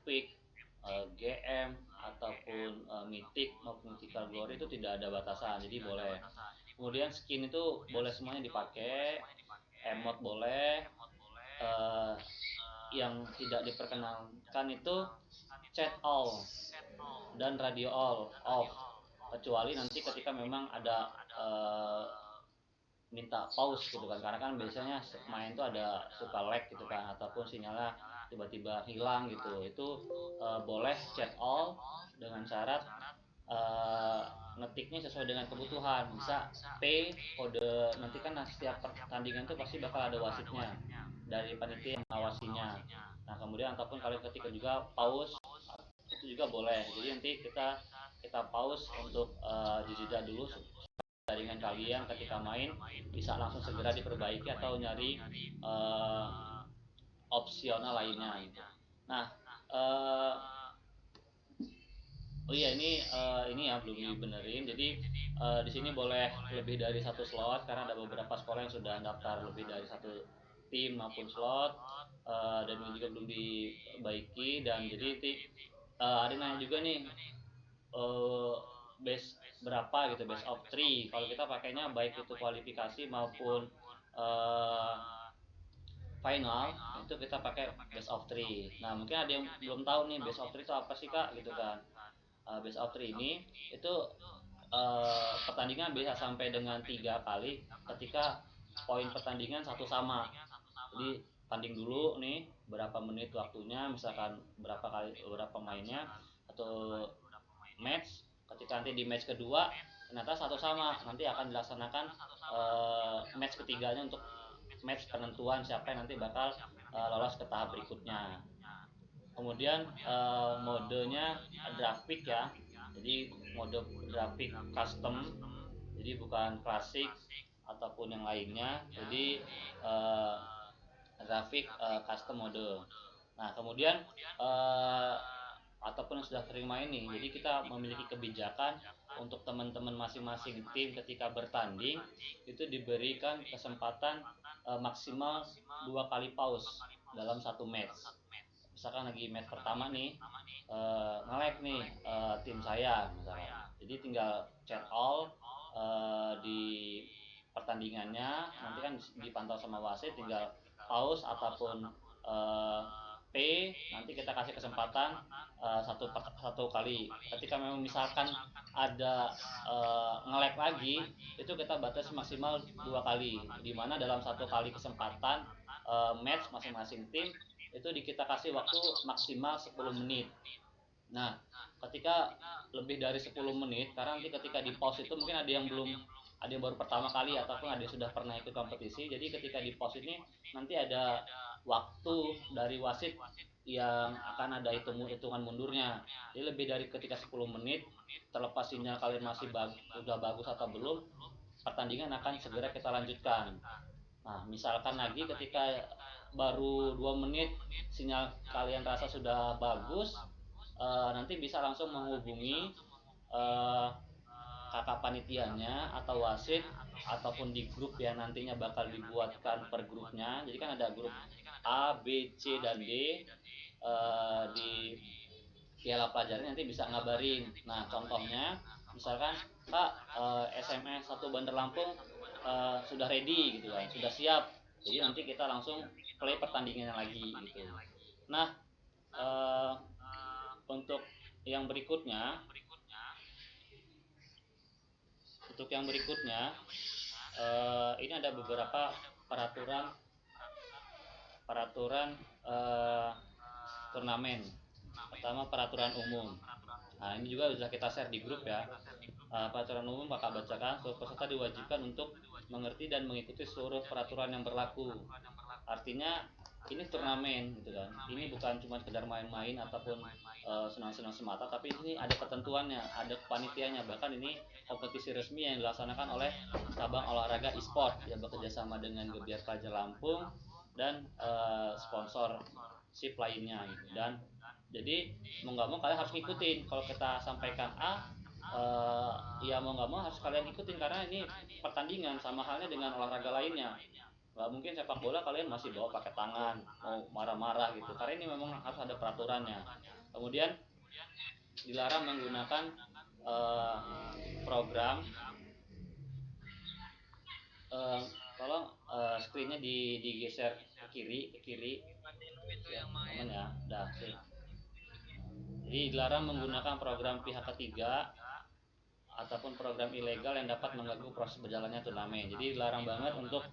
epic, GM ataupun mythic maupun mythical glory itu tidak ada batasan, jadi boleh. Kemudian skin itu boleh semuanya dipakai, emot boleh. eh, yang tidak diperkenankan itu chat all dan radio all off, kecuali nanti ketika memang ada minta pause gitu kan, karena kan biasanya main tuh ada suka lag gitu kan, ataupun sinyalnya tiba-tiba hilang gitu. Itu boleh chat all dengan syarat uh, ngetiknya sesuai dengan kebutuhan, bisa P kode. Nanti kan setiap pertandingan tuh pasti bakal ada wasitnya dari panitia yang mengawasinya. Nah kemudian ataupun kalian ketika juga pause itu juga boleh, jadi nanti kita pause untuk jeda dulu jaringan kalian ketika main, bisa langsung segera diperbaiki atau nyari uh, opsional lainnya gitu. Nah, uh, oh iya ini ya belum dibenerin. Jadi di sini boleh lebih dari satu slot karena ada beberapa sekolah yang sudah daftar lebih dari satu tim maupun slot, dan ini juga belum dibaiki. Dan jadi ada nanya juga nih, uh, base berapa gitu, base of 3 kalau kita pakainya, baik itu kualifikasi maupun uh, final itu kita pakai base of 3. Nah mungkin ada yang belum tahu nih base of 3 itu apa sih kak gitu kan. Base of 3 ini itu pertandingan bisa sampai dengan 3 kali ketika poin pertandingan satu sama. Jadi tanding dulu nih berapa menit waktunya, misalkan berapa kali berapa mainnya atau match. Ketika nanti di match kedua ternyata satu sama, nanti akan dilaksanakan match ketiganya untuk match penentuan siapa yang nanti bakal lolos ke tahap berikutnya. Kemudian modenya grafik ya, jadi mode grafik custom, jadi bukan klasik ataupun yang lainnya. Jadi uh, grafik custom mode. Nah kemudian uh, ataupun yang sudah sering main nih, jadi kita memiliki kebijakan untuk teman-teman masing-masing tim ketika bertanding itu diberikan kesempatan maksimal 2 kali pause dalam satu match. Misalkan lagi match pertama nih nge-lag nih tim saya misalkan, jadi tinggal chat all di pertandingannya, nanti kan dipantau sama wasit, tinggal pause ataupun uh, P, nanti kita kasih kesempatan satu kali. Ketika memang misalkan ada nge-lag lagi, itu kita batasi maksimal 2 kali, dimana dalam 1 kali kesempatan match masing-masing tim itu kita kasih waktu maksimal 10 menit. Nah, ketika lebih dari 10 menit, karena nanti ketika di pause itu mungkin ada yang baru pertama kali ataupun ada yang sudah pernah ikut kompetisi. Jadi ketika di pause ini nanti ada waktu dari wasit yang akan ada hitungan mundurnya. Jadi lebih dari ketika 10 menit, terlepas sinyal kalian masih udah bagus atau belum, pertandingan akan segera kita lanjutkan. Nah, misalkan lagi ketika baru 2 menit sinyal kalian rasa sudah bagus, nanti bisa langsung menghubungi eh, kakak panitianya atau wasit, ataupun di grup yang nantinya bakal dibuatkan per grupnya. Jadi kan ada grup A, B, C, dan D. Di piala pelajaran nanti bisa ngabarin. Nah contohnya misalkan Kak, SMS satu Bandar Lampung sudah ready gitu kan, sudah siap, jadi nanti kita langsung play pertandingannya lagi gitu. Nah eh, untuk yang berikutnya untuk yang berikutnya ini ada beberapa peraturan peraturan eh, turnamen. Pertama, peraturan umum. Nah ini juga sudah kita share di grup ya. Peraturan umum bakal bacakan, seluruh peserta diwajibkan untuk mengerti dan mengikuti seluruh peraturan yang berlaku. Artinya ini turnamen gitu kan, ini bukan cuma sekedar main-main ataupun senang-senang semata, tapi ini ada ketentuannya, ada panitianya. Bahkan ini kompetisi resmi yang dilaksanakan oleh cabang olahraga e-sport yang bekerja sama dengan Gebiar Pelajar Lampung dan sponsor sip lainnya gitu. Dan jadi mau nggak mau kalian harus ngikutin, kalau kita sampaikan A ya mau nggak mau harus kalian ikutin, karena ini pertandingan sama halnya dengan olahraga lainnya. Nggak mungkin sepak bola kalian masih bawa pakai tangan mau marah-marah gitu, karena ini memang harus ada peraturannya. Kemudian dilarang menggunakan eh, program, eh, tolong screennya digeser ke kiri ya teman ya, dah sih. Jadi dilarang menggunakan program pihak ketiga ataupun program ilegal yang dapat mengganggu proses berjalannya turnamen. Jadi dilarang banget untuk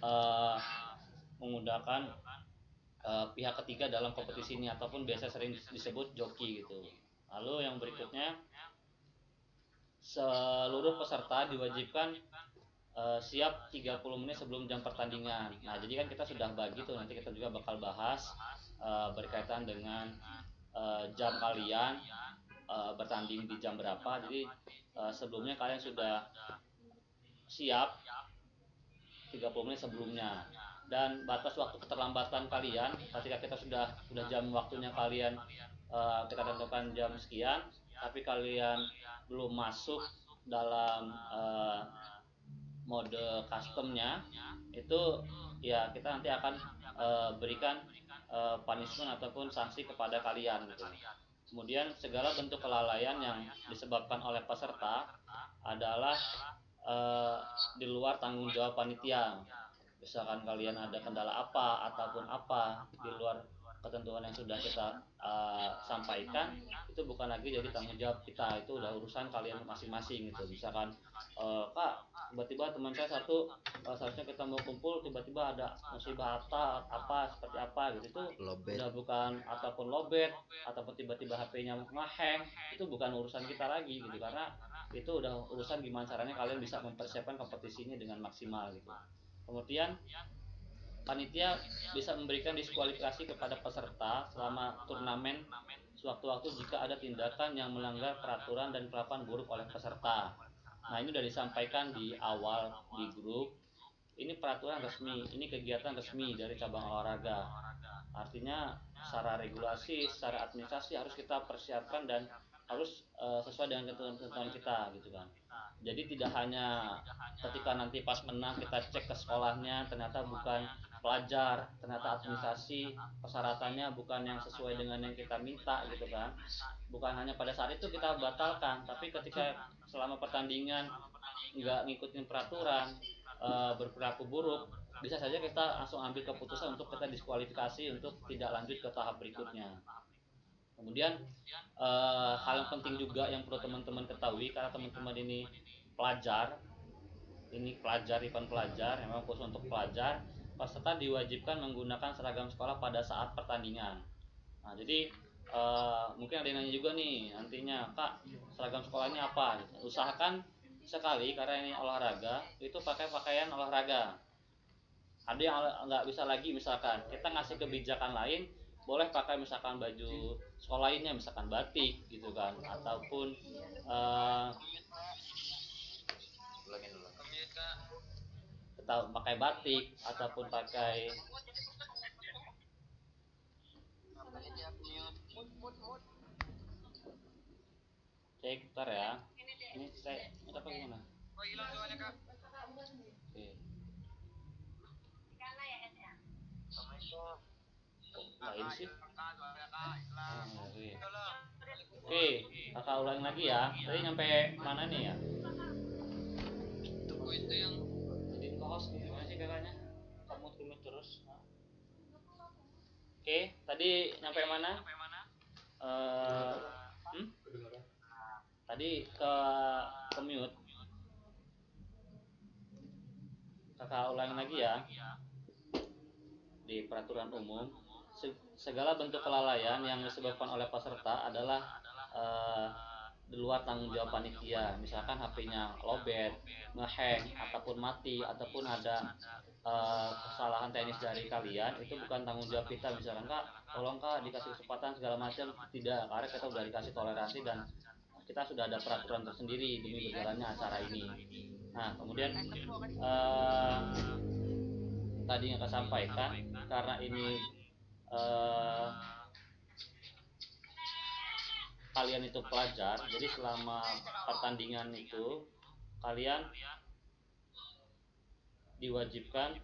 uh, menggunakan pihak ketiga dalam kompetisi ini, ataupun biasa sering disebut joki gitu. Lalu yang berikutnya, seluruh peserta diwajibkan siap 30 menit sebelum jam pertandingan. Nah, jadi kan kita sudah bagi tuh, nanti kita juga bakal bahas berkaitan dengan jam kalian bertanding di jam berapa. Jadi sebelumnya kalian sudah siap 30 menit sebelumnya, dan batas waktu keterlambatan kalian ketika kita sudah jam waktunya kalian kita tentukan jam sekian tapi kalian belum masuk dalam mode customnya itu, ya kita nanti akan berikan punishment ataupun sanksi kepada kalian gitu. Kemudian segala bentuk kelalaian yang disebabkan oleh peserta adalah eh, di luar tanggung jawab panitia. Misalkan kalian ada kendala apa ataupun apa di luar ketentuan yang sudah kita sampaikan, itu bukan lagi jadi tanggung jawab kita, itu udah urusan kalian masing-masing gitu. Misalkan kak, tiba-tiba teman saya satu seharusnya kita mau kumpul, tiba-tiba ada musibah apa seperti apa gitu, itu Lobet. udah bukan, ataupun lobet ataupun tiba-tiba HP-nya ngehang, itu bukan urusan kita lagi gitu, karena itu udah urusan gimana caranya kalian bisa mempersiapkan kompetisinya dengan maksimal gitu. Kemudian panitia bisa memberikan diskualifikasi kepada peserta selama turnamen sewaktu-waktu jika ada tindakan yang melanggar peraturan dan kelakuan buruk oleh peserta. Nah, ini sudah disampaikan di awal di grup. Ini peraturan resmi, ini kegiatan resmi dari cabang olahraga. Artinya secara regulasi, secara administrasi harus kita persiapkan dan harus sesuai dengan ketentuan kita gitu kan. Jadi tidak hanya ketika nanti pas menang kita cek ke sekolahnya ternyata bukan pelajar, ternyata administrasi persyaratannya bukan yang sesuai dengan yang kita minta gitu kan. Bukan hanya pada saat itu kita batalkan, tapi ketika selama pertandingan nggak ngikutin peraturan, berperilaku buruk, bisa saja kita langsung ambil keputusan untuk kita diskualifikasi untuk tidak lanjut ke tahap berikutnya. Kemudian hal yang penting juga yang perlu teman-teman ketahui, karena teman-teman ini pelajar event pelajar, memang khusus untuk pelajar, peserta diwajibkan menggunakan seragam sekolah pada saat pertandingan. Nah, jadi mungkin ada yang nanya juga nih nantinya, kak seragam sekolahnya apa? Usahakan sekali, karena ini olahraga, itu pakai pakaian olahraga. Ada yang nggak bisa lagi, misalkan kita ngasih kebijakan lain, boleh pakai misalkan baju sekolah lainnya, misalkan batik gitu kan, ataupun uh, pakai batik ataupun pakai cek bentar ya, ini saya apa gimana. Oke. Lain sih. Oke, kakak ulangi lagi ya. Tadi nyampe mana nih ya? Itu yang jadi host gimana sih kakaknya? Kamu tulis terus. Oke, tadi nyampe mana? Eh, hmm? Tadi ke mute. Kakak ulangi lagi ya. Di peraturan umum, segala bentuk kelalaian yang disebabkan oleh peserta adalah uh, di luar tanggung jawab panitia. Misalkan HP-nya lobet, ngehang, ataupun mati, ataupun ada kesalahan teknis dari kalian, itu bukan tanggung jawab kita. Misalkan kak, tolong kak dikasih kesempatan segala macam, tidak, karena kita udah dikasih toleransi dan kita sudah ada peraturan tersendiri demi berjalannya acara ini. Nah, kemudian tadi yang saya sampaikan, karena ini uh, kalian itu pelajar, jadi selama pertandingan itu kalian diwajibkan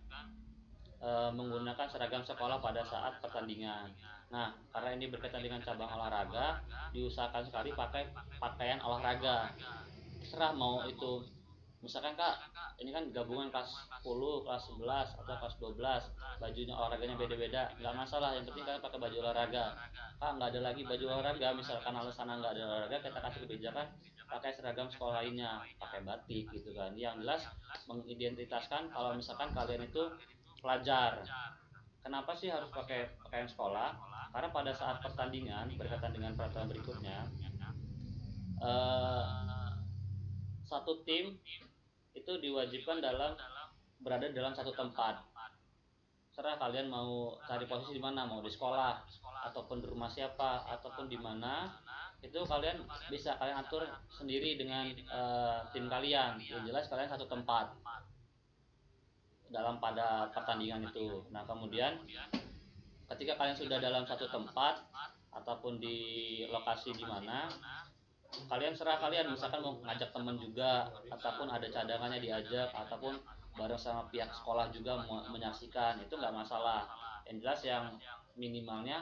menggunakan seragam sekolah pada saat pertandingan. Nah, karena ini berkaitan dengan cabang olahraga, diusahakan sekali pakai pakaian olahraga. Terserah mau itu, misalkan Kak, ini kan gabungan kelas 10, kelas 11 atau kelas 12, bajunya olahraganya beda-beda, nggak masalah, yang penting kalian pakai baju olahraga. Kak, nggak ada lagi baju olahraga, misalkan alasan nggak ada olahraga, kita kasih kebijakan pakai seragam sekolah lainnya, pakai batik gitu kan, yang jelas mengidentitaskan kalau misalkan kalian itu pelajar. Kenapa sih harus pakai pakaian sekolah? Karena pada saat pertandingan, berkaitan dengan peraturan berikutnya, eh, satu tim itu diwajibkan berada dalam satu tempat. Serah kalian mau cari posisi di mana, mau di sekolah ataupun di rumah siapa ataupun di mana, itu kalian bisa kalian atur sendiri dengan tim kalian. Yang jelas kalian satu tempat dalam pada pertandingan itu. Nah, kemudian ketika kalian sudah dalam satu tempat ataupun di lokasi di mana, kalian serah kalian, misalkan mau ngajak teman juga ataupun ada cadangannya diajak ataupun bareng sama pihak sekolah juga menyaksikan, itu nggak masalah. Yang jelas yang minimalnya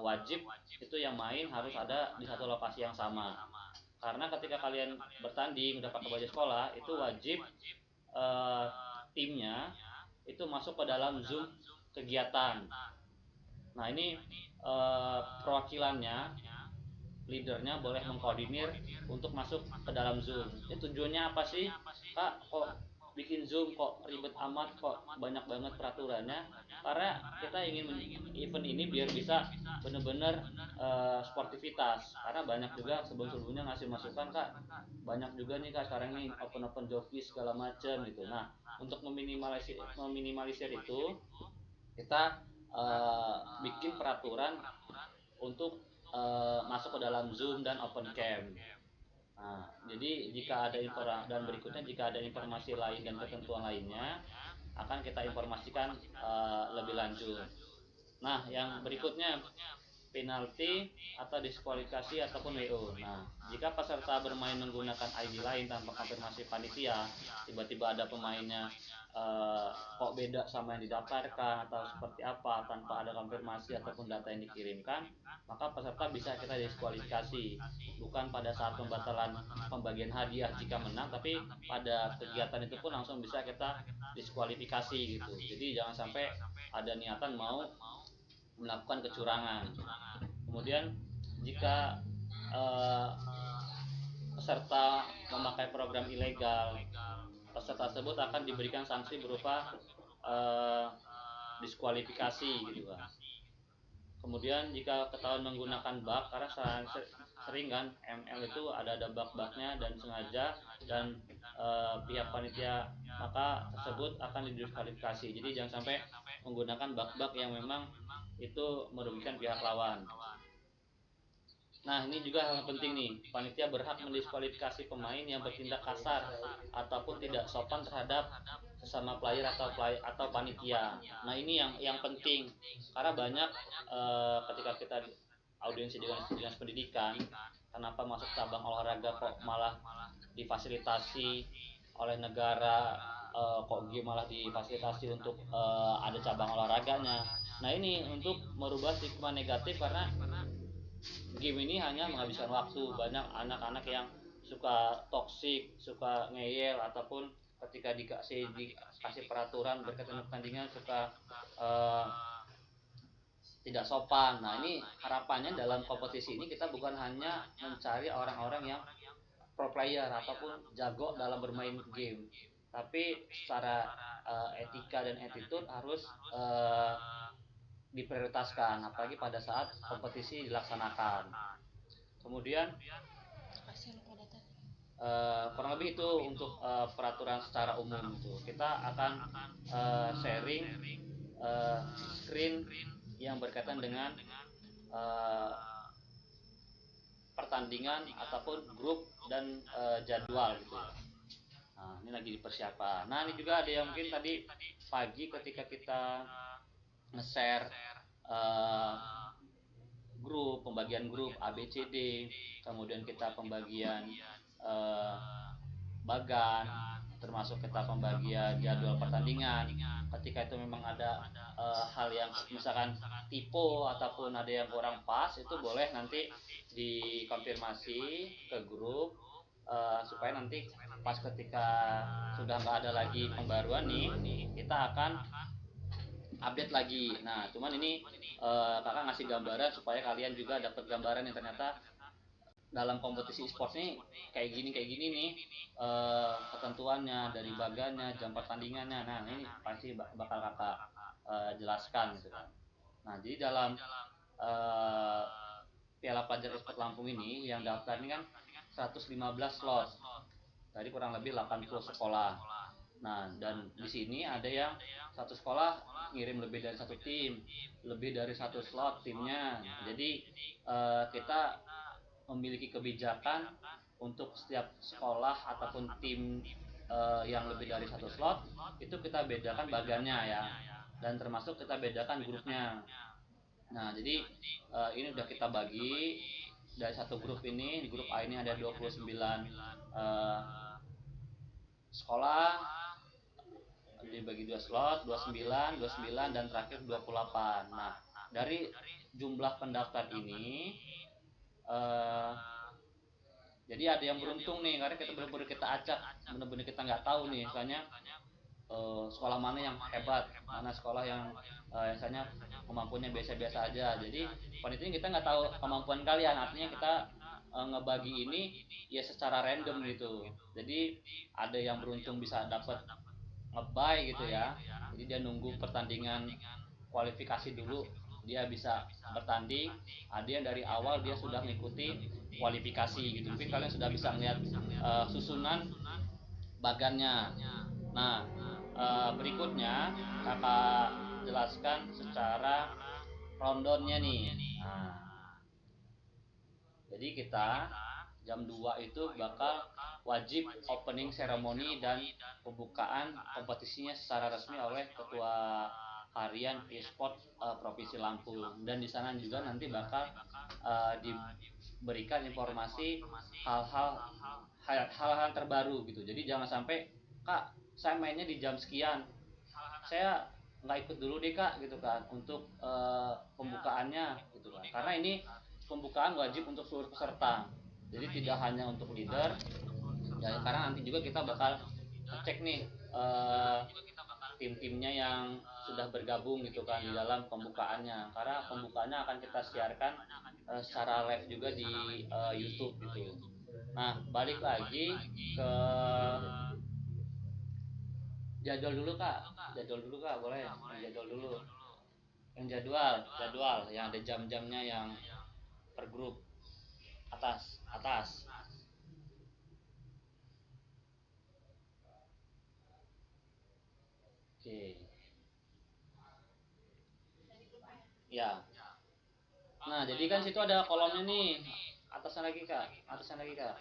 wajib itu yang main harus ada di satu lokasi yang sama, karena ketika kalian bertanding udah pakai baju sekolah itu wajib eh, timnya itu masuk ke dalam Zoom kegiatan. Nah, ini perwakilannya, leadernya boleh mengkoordinir untuk masuk ke dalam Zoom. Ini tujuannya apa sih? Kak, kok bikin Zoom kok ribet amat, kok banyak banget peraturannya? Karena kita ingin event ini biar bisa benar-benar sportivitas. Karena banyak juga sebelum-sebelumnya ngasih masukan, Kak. Banyak juga nih Kak sekarang nih open joki segala macam gitu. Nah, untuk meminimalisir itu, kita bikin peraturan untuk masuk ke dalam Zoom dan open cam. Nah, jadi jika ada informasi, dan berikutnya jika ada informasi lain dan ketentuan lainnya akan kita informasikan lebih lanjut. Nah, yang berikutnya penalti atau diskualifikasi ataupun WO. Nah, jika peserta bermain menggunakan ID lain tanpa konfirmasi panitia, tiba-tiba ada pemainnya kok beda sama yang didaftarkan atau seperti apa tanpa ada konfirmasi ataupun data yang dikirimkan, maka peserta bisa kita diskualifikasi. Bukan pada saat pembatalan pembagian hadiah jika menang, tapi pada kegiatan itu pun langsung bisa kita diskualifikasi gitu. Jadi jangan sampai ada niatan mau melakukan kecurangan. Kemudian jika eh, peserta memakai program ilegal, peserta tersebut akan diberikan sanksi berupa eh, diskualifikasi gitu kan. Kemudian jika ketahuan menggunakan bug, karena sering kan ML itu ada bug-bugnya dan sengaja, dan pihak panitia maka tersebut akan didiskualifikasi. Jadi jangan sampai menggunakan bug-bug yang memang itu merugikan pihak lawan. Nah, ini juga hal yang penting nih. Panitia berhak mendiskualifikasi pemain yang bertindak kasar ataupun tidak sopan terhadap sesama player atau panitia. Nah, ini yang penting, karena banyak ketika kita audiensi dengan dinas pendidikan, kenapa masuk cabang olahraga kok malah difasilitasi oleh negara, kok game malah difasilitasi untuk ada cabang olahraganya. Nah, ini untuk merubah stigma negatif, karena game ini hanya menghabiskan waktu. Banyak anak-anak yang suka toksik, suka ngeyel, ataupun ketika dikasih peraturan berkaitan pertandingan suka uh, tidak sopan. Nah, ini harapannya dalam kompetisi ini kita bukan hanya mencari orang-orang yang pro player ataupun jago dalam bermain game, tapi secara etika dan attitude harus diprioritaskan, apalagi pada saat kompetisi dilaksanakan. Kemudian kurang lebih itu untuk peraturan secara umum itu. Kita akan sharing screen yang berkaitan dengan uh, pertandingan ataupun grup dan jadwal gitu ya. Nah, ini lagi dipersiapkan. Nah, ini juga ada yang mungkin tadi pagi ketika kita nge-share pembagian grup ABCD, kemudian kita pembagian bagan, termasuk kita pembagian jadwal pertandingan. Ketika itu memang ada hal yang misalkan typo ataupun ada yang kurang pas, itu boleh nanti dikonfirmasi ke grup, supaya nanti pas ketika sudah nggak ada lagi pembaruan nih, kita akan update lagi. Nah, cuman ini kakak ngasih gambaran supaya kalian juga dapat gambaran yang ternyata dalam kompetisi e-sports ini kayak gini nih, ketentuannya dari bagannya, jam pertandingannya. Nah, ini pasti bakal kakak jelaskan gitu kan. Nah, jadi dalam uh, Piala Pelajar Esport Lampung ini yang daftar ini kan 115 slot dari kurang lebih 80 sekolah. Nah, dan di sini ada yang satu sekolah ngirim lebih dari satu tim, lebih dari satu slot timnya. Jadi kita memiliki kebijakan untuk setiap sekolah ataupun tim yang lebih dari satu slot itu kita bedakan bagannya ya, dan termasuk kita bedakan grupnya. Nah, jadi ini udah kita bagi dari satu grup ini. Di grup A ini ada 29 sekolah, dibagi 2 slot, 29, 29 dan terakhir 28. Nah, dari jumlah pendaftar ini jadi ada yang beruntung nih, karena kita benar-benar kita acak, benar-benar kita nggak tahu nih misalnya sekolah mana yang hebat, mana sekolah yang misalnya kemampuannya biasa-biasa aja. Jadi panitia kita nggak tahu kemampuan kalian, artinya kita ngebagi ini ya secara random gitu. Jadi ada yang beruntung bisa dapat ngebay gitu ya, jadi dia nunggu pertandingan kualifikasi dulu dia bisa bertanding. Ada yang dari awal dia sudah mengikuti kualifikasi gitu. Mungkin kalian sudah bisa melihat susunan bagannya. Nah, berikutnya kakak jelaskan secara rundownnya nih. Nah, jadi kita jam 2 itu bakal wajib opening ceremony dan pembukaan kompetisinya secara resmi oleh ketua harian e-sport Provinsi Lampung, dan di sana juga nanti bakal diberikan informasi hal-hal terbaru gitu. Jadi jangan sampai, kak saya mainnya di jam sekian, saya nggak ikut dulu deh kak gitu kan untuk pembukaannya gitu kan, karena ini pembukaan wajib untuk seluruh peserta, jadi tidak hanya untuk leader ya, karena nanti juga kita bakal cek nih tim-timnya yang sudah bergabung gitu kan di dalam pembukaannya, karena pembukaannya akan kita siarkan secara live juga di YouTube gitu. Nah, balik lagi ke jadwal dulu kak, jadwal dulu kak, boleh yang jadwal dulu, yang jadwal yang ada jam-jamnya yang per grup. Atas atas. Oke ya. Nah, jadi kan situ ada kolomnya nih, atasnya lagi kak, atasnya lagi kak,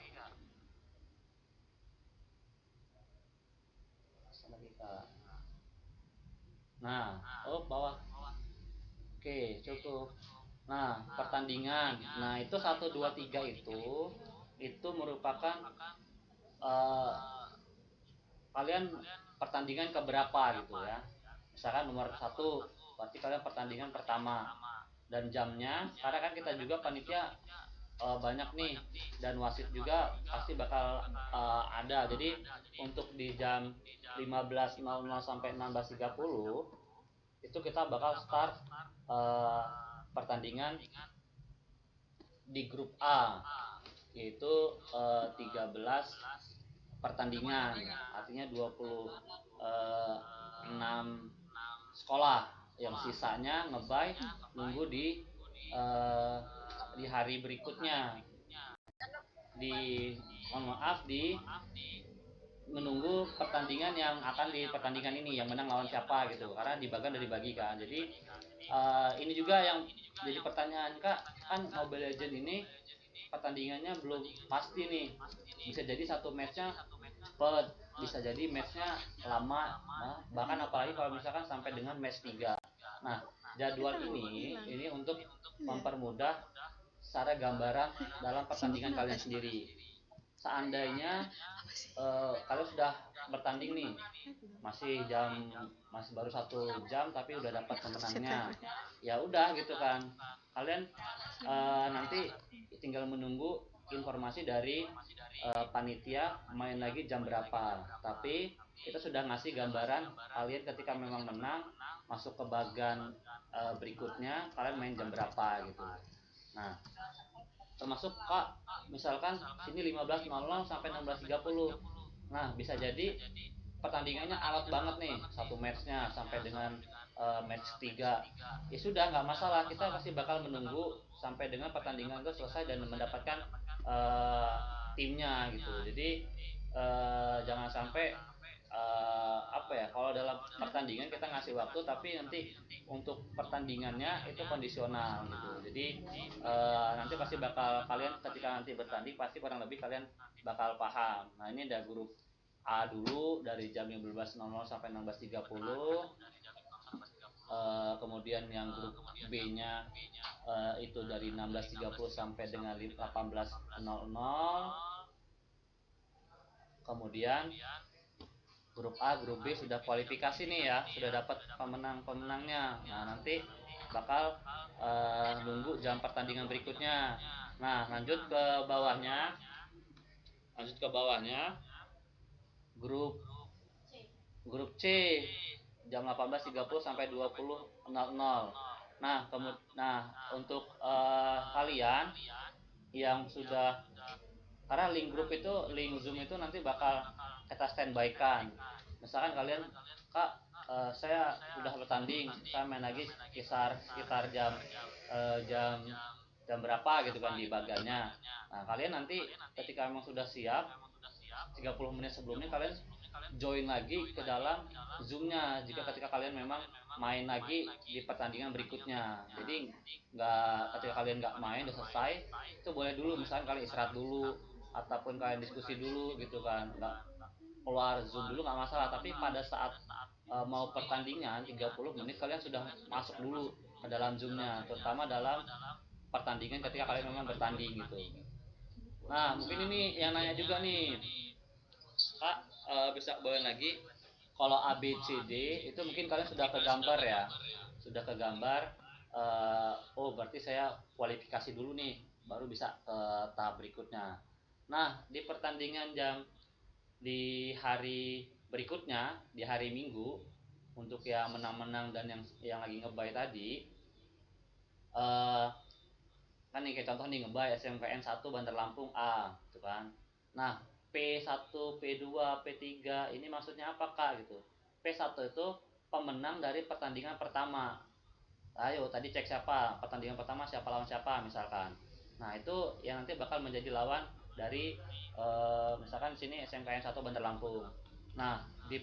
atasnya lagi kak. Nah, oh bawah. Oke, cukup. Nah, pertandingan. Nah, itu 1 2 3 itu merupakan eh, kalian pertandingan keberapa gitu ya. Misalkan nomor 1 berarti kalian pertandingan pertama, dan jamnya karena kan kita juga panitia banyak nih, dan wasit juga pasti bakal ada. Jadi untuk di jam 15.00 sampai 16.30 itu kita bakal start uh, pertandingan di grup A, yaitu 13 pertandingan, artinya 26 sekolah, yang sisanya ngebay nunggu uh, di hari berikutnya, di maaf di menunggu pertandingan yang akan di pertandingan ini yang menang lawan siapa gitu, karena dibagikan dari bagi kan. Jadi ini juga yang jadi pertanyaan kak, kan Mobile Legend ini pertandingannya belum pasti nih, bisa jadi satu matchnya cepet, bisa jadi matchnya lama, nah, bahkan apalagi kalau misalkan sampai dengan match 3. Nah, jadwal ini untuk mempermudah secara gambaran dalam pertandingan kalian sendiri. Seandainya kalian sudah bertanding nih, masih jam masih baru 1 jam tapi udah dapat pemenangnya, ya udah gitu kan, kalian nanti tinggal menunggu informasi dari panitia main lagi jam berapa, tapi kita sudah ngasih gambaran kalian ketika memang menang masuk ke bagan berikutnya kalian main jam berapa gitu. Nah, termasuk Kak, misalkan sini 15.00 sampai 16.30. Nah, bisa jadi pertandingannya alot banget nih, satu matchnya sampai dengan match ketiga. Ya sudah, nggak masalah, kita pasti bakal menunggu sampai dengan pertandingan itu selesai dan mendapatkan uh, timnya gitu. Jadi jangan sampai apa ya, kalau dalam pertandingan kita ngasih waktu tapi nanti untuk pertandingannya itu kondisional gitu. Jadi nanti pasti bakal kalian ketika nanti bertanding pasti kurang lebih kalian bakal paham. Nah, ini ada grup A dulu dari jam 15.00 sampai 16.30. Kemudian yang grup B-nya itu dari 16.30 sampai dengan 18.00. Kemudian grup A, grup B sudah kualifikasi nih ya, sudah dapat pemenang-pemenangnya. Nah, nanti bakal nunggu jam pertandingan berikutnya. Nah, lanjut ke bawahnya, grup grup C jam 18.30 sampai 20.00. Nah, untuk kalian yang sudah, karena link grup itu, link Zoom itu nanti bakal kita standby kan. Misalkan kalian, Kak, saya udah bertanding, saya main lagi sekitar jam jam berapa gitu kan di bagannya. Nah, kalian nanti ketika memang sudah siap 30 menit sebelumnya kalian join lagi ke dalam zoomnya jika ketika kalian memang main lagi di pertandingan berikutnya. Jadi nggak, ketika kalian nggak main udah selesai itu boleh dulu, misalnya kalian istirahat dulu ataupun kalian diskusi dulu gitu kan, nggak keluar zoom dulu nggak masalah, tapi pada saat mau pertandingan 30 menit kalian sudah masuk dulu ke dalam zoomnya, terutama dalam pertandingan ketika kalian memang bertanding gitu. Nah, mungkin ini yang nanya juga nih, Kak, bisa bawain lagi kalau A B C D itu mungkin kalian sudah kegambar ya, sudah kegambar. Oh, berarti saya kualifikasi dulu nih baru bisa ke tahap berikutnya. Nah, di pertandingan di hari berikutnya, di hari Minggu, untuk yang menang-menang dan yang lagi ngebay tadi, eh, kan nih kayak contoh nih, ngebay SMPN 1 Bandar Lampung A gitu kan. Nah, P1, P2, P3 ini maksudnya apa Kak gitu. P1 itu pemenang dari pertandingan pertama. Ayo tadi cek siapa pertandingan pertama, siapa lawan siapa misalkan. Nah, itu yang nanti bakal menjadi lawan dari misalkan sini SMKN 1 Bandar Lampung. Nah, di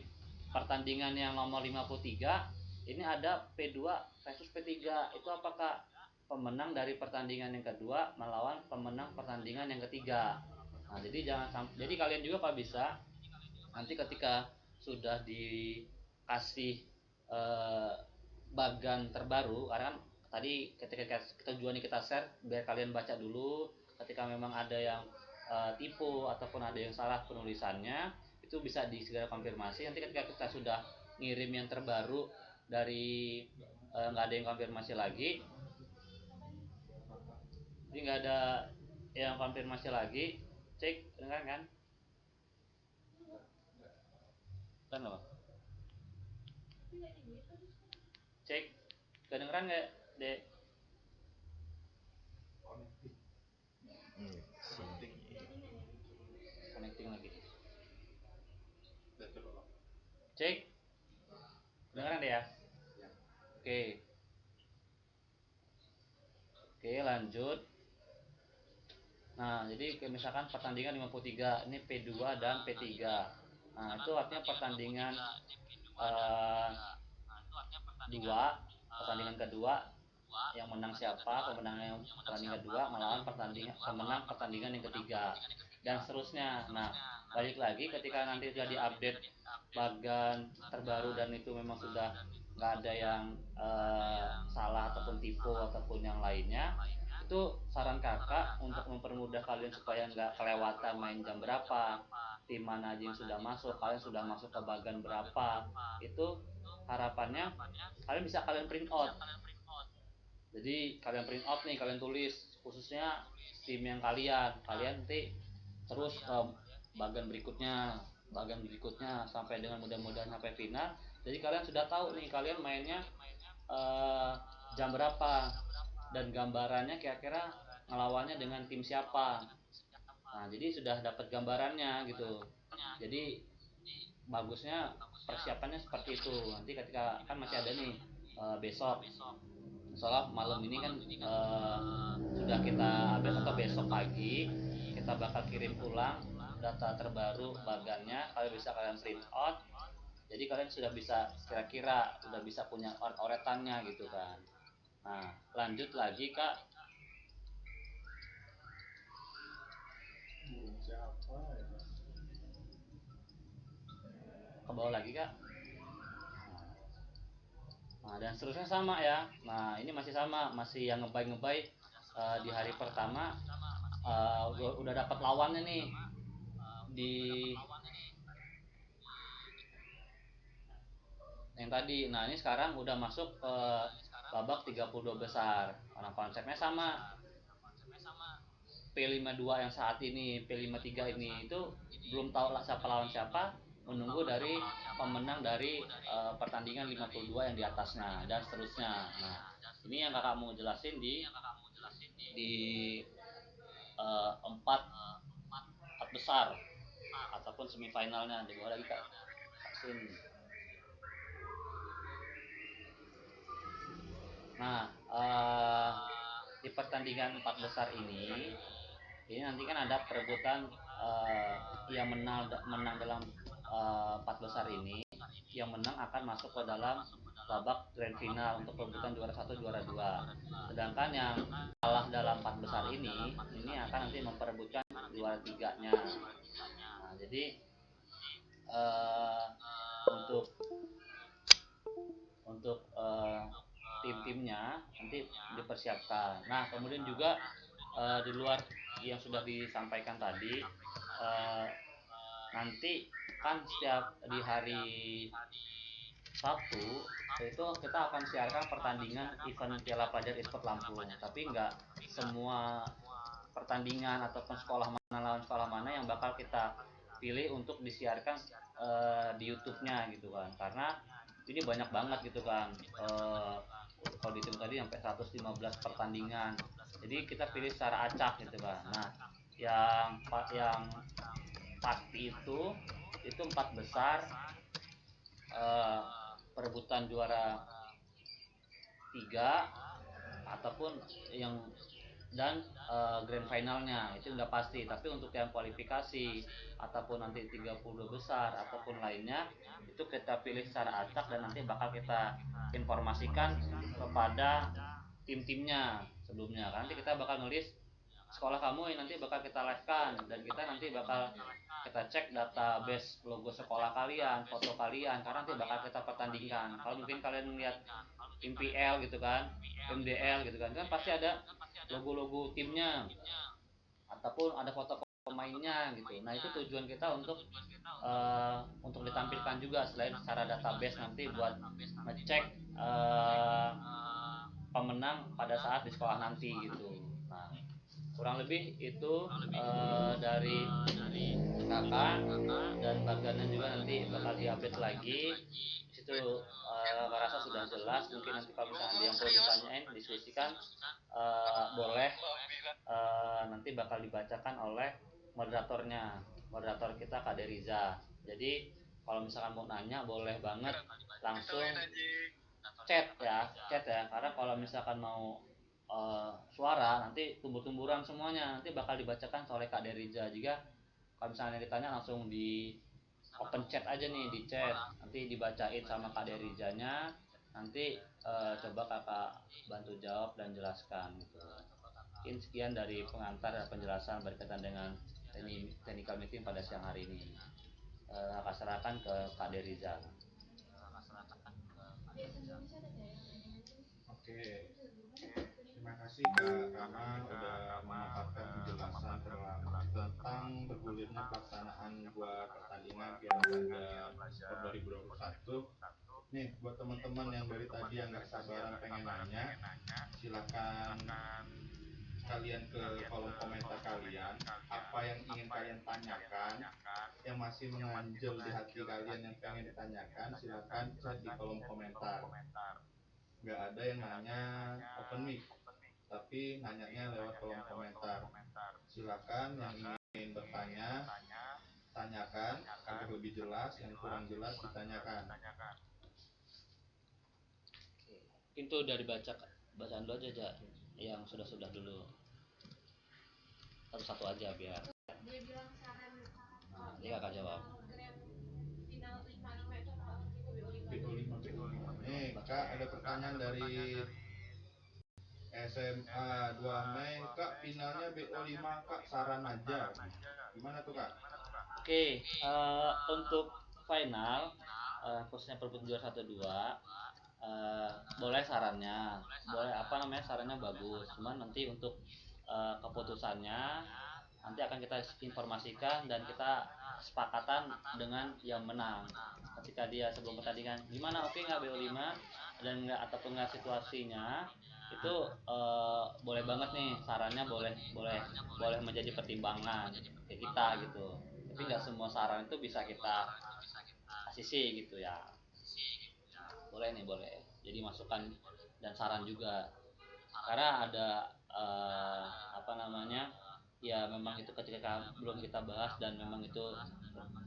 pertandingan yang nomor 53 ini ada P2 versus P3. Itu apakah pemenang dari pertandingan yang kedua melawan pemenang pertandingan yang ketiga. Nah, jadi kalian juga kalau bisa nanti ketika sudah dikasih eh, bagan terbaru, karena kan tadi ketika kita jual nih kita share biar kalian baca dulu, ketika memang ada yang tipu ataupun ada yang salah penulisannya itu bisa segera konfirmasi. Nanti ketika kita sudah ngirim yang terbaru dari nggak ada yang konfirmasi lagi, jadi nggak ada yang konfirmasi lagi, cek dengar kan loh, cek kedengeran nggak dek, connecting lagi, cek kedengeran deh ya. Oke, oke lanjut. Nah, jadi misalkan pertandingan 53 ini P2 dan P3. Nah, itu artinya pertandingan eh, dua, pertandingan kedua yang menang siapa, pemenang yang pertandingan kedua melawan pemenang pertandingan yang ketiga dan seterusnya. Nah, balik lagi ketika nanti sudah diupdate bagan terbaru dan itu memang sudah nggak ada yang salah ataupun tipu ataupun yang lainnya, itu saran kakak untuk mempermudah kalian supaya nggak kelewatan main jam berapa, tim mana aja yang sudah masuk, kalian sudah masuk ke bagian berapa, itu harapannya kalian bisa kalian print out. Jadi kalian print out nih, kalian tulis khususnya tim yang kalian nanti terus ke bagian berikutnya sampai dengan mudah-mudahan sampai final. Jadi kalian sudah tahu nih kalian mainnya eh, jam berapa dan gambarannya kira-kira ngelawannya dengan tim siapa. Nah, jadi sudah dapat gambarannya gitu. Jadi bagusnya persiapannya seperti itu. Nanti ketika kan masih ada nih besok, soalnya malam ini kan sudah kita update atau besok pagi kita bakal kirim ulang data terbaru bagannya, kalian bisa kalian print out, jadi kalian sudah bisa kira-kira sudah bisa punya oretannya gitu kan. Nah lanjut lagi kak, ke bawah lagi kak. Nah dan seterusnya sama ya, nah ini masih sama, masih yang ngebay di hari pertama udah dapat lawannya nih di yang tadi. Nah ini sekarang udah masuk ke babak 32 besar. Nah konsepnya sama, P52 yang saat ini, P53 ini itu belum tahu lah siapa lawan siapa, menunggu dari pemenang dari pertandingan 52 yang di atasnya dan seterusnya. Nah ini yang kakak mau jelasin di empat besar ataupun semifinalnya. Di bawah lagi kak Sin. Nah, di pertandingan empat besar ini nanti kan ada perebutan yang menang dalam empat besar ini, yang menang akan masuk ke dalam babak grand final untuk perebutan juara satu juara dua. Sedangkan yang kalah dalam empat besar ini akan nanti memperebutkan juara tiganya. Nah, jadi untuk tim-timnya nanti dipersiapkan. Nah kemudian juga di luar yang sudah disampaikan tadi, nanti kan setiap di hari Sabtu itu kita akan siarkan pertandingan event Piala Pelajar Esport Lampung, tapi nggak semua pertandingan ataupun sekolah mana lawan sekolah mana yang bakal kita pilih untuk disiarkan di YouTube-nya gitu kan, karena ini banyak banget gitu kan, kalau dihitung tadi sampai 115 pertandingan, jadi kita pilih secara acak gitu kan. Nah yang pasti itu empat besar, eh, perebutan juara tiga ataupun yang dan grand finalnya itu udah pasti. Tapi untuk yang kualifikasi ataupun nanti 30 besar ataupun lainnya itu kita pilih secara acak dan nanti bakal kita informasikan kepada tim-timnya sebelumnya. Nanti kita bakal nulis sekolah kamu yang nanti bakal kita live kan, dan kita nanti bakal kita cek database logo sekolah kalian, foto kalian, karena nanti bakal kita pertandingkan. Kalau mungkin kalian lihat MPL gitu kan, MDL gitu kan pasti ada logo-logo timnya ataupun ada foto pemainnya gitu. Nah itu tujuan kita untuk ditampilkan juga selain secara database nanti buat ngecek pemenang pada saat di sekolah nanti gitu. Nah kurang lebih itu dari kakak, dan bagiannya juga nanti bakal diupdate lagi. Situ rasa sudah jelas. Mungkin nanti kalau misalnya ada yang perlu ditanyain diskusikan, boleh, nanti bakal dibacakan oleh moderator kita Kak Deriza. Jadi kalau misalkan mau nanya boleh banget langsung chat ya, karena kalau misalkan mau suara nanti tumbur-tumburan semuanya, nanti bakal dibacakan oleh Kak Deriza juga. Kalau misalnya ditanya langsung di open chat aja nih, di chat nanti dibacain sama Kak Derizanya, nanti coba kakak bantu jawab dan jelaskan gitu. Mungkin sekian dari pengantar dan penjelasan berkaitan dengan technical meeting pada siang hari ini. Akan serahkan ke Kak Deriza. Oke, terima kasih Kak Rama udah memaparkan penjelasan tentang bergulirnya pelaksanaan buat pertandingan Piala Panda PON 2021. Nih buat teman-teman yang dari tadi yang nggak sabaran pengen nanya, silakan kalian ke kolom komentar kalian apa yang ingin kalian tanyakan, yang masih menganjel di hati kalian yang pengen ditanyakan, silakan chat di kolom komentar. Nggak ada yang nanya open mic, tapi nanyanya lewat kolom komentar. Silakan yang ingin bertanya, tanyakan agar lebih jelas, yang kurang jelas ditanyakan. Itu udah dibaca, bacaan dulu aja yang sudah dulu, satu-satu aja biar dia kakak jawab. BO5. Nih kak, ada pertanyaan dari SMA 2 Mei. Kak, finalnya BO5 kak, saran aja. Gimana tuh kak? Oke, untuk final khususnya Perbut juara 1-2, boleh sarannya, boleh apa namanya, sarannya bagus, cuman nanti untuk keputusannya nanti akan kita informasikan dan kita sepakatan dengan yang menang ketika dia sebelum pertandingan gimana, oke nggak BO5 dan nggak ataupun nggak situasinya itu, boleh banget nih sarannya, boleh boleh boleh menjadi pertimbangan ke kita gitu, tapi nggak semua saran itu bisa kita kasih gitu ya. Boleh nih, boleh jadi masukan dan saran juga, karena ada apa namanya, ya memang itu ketika belum kita bahas dan memang itu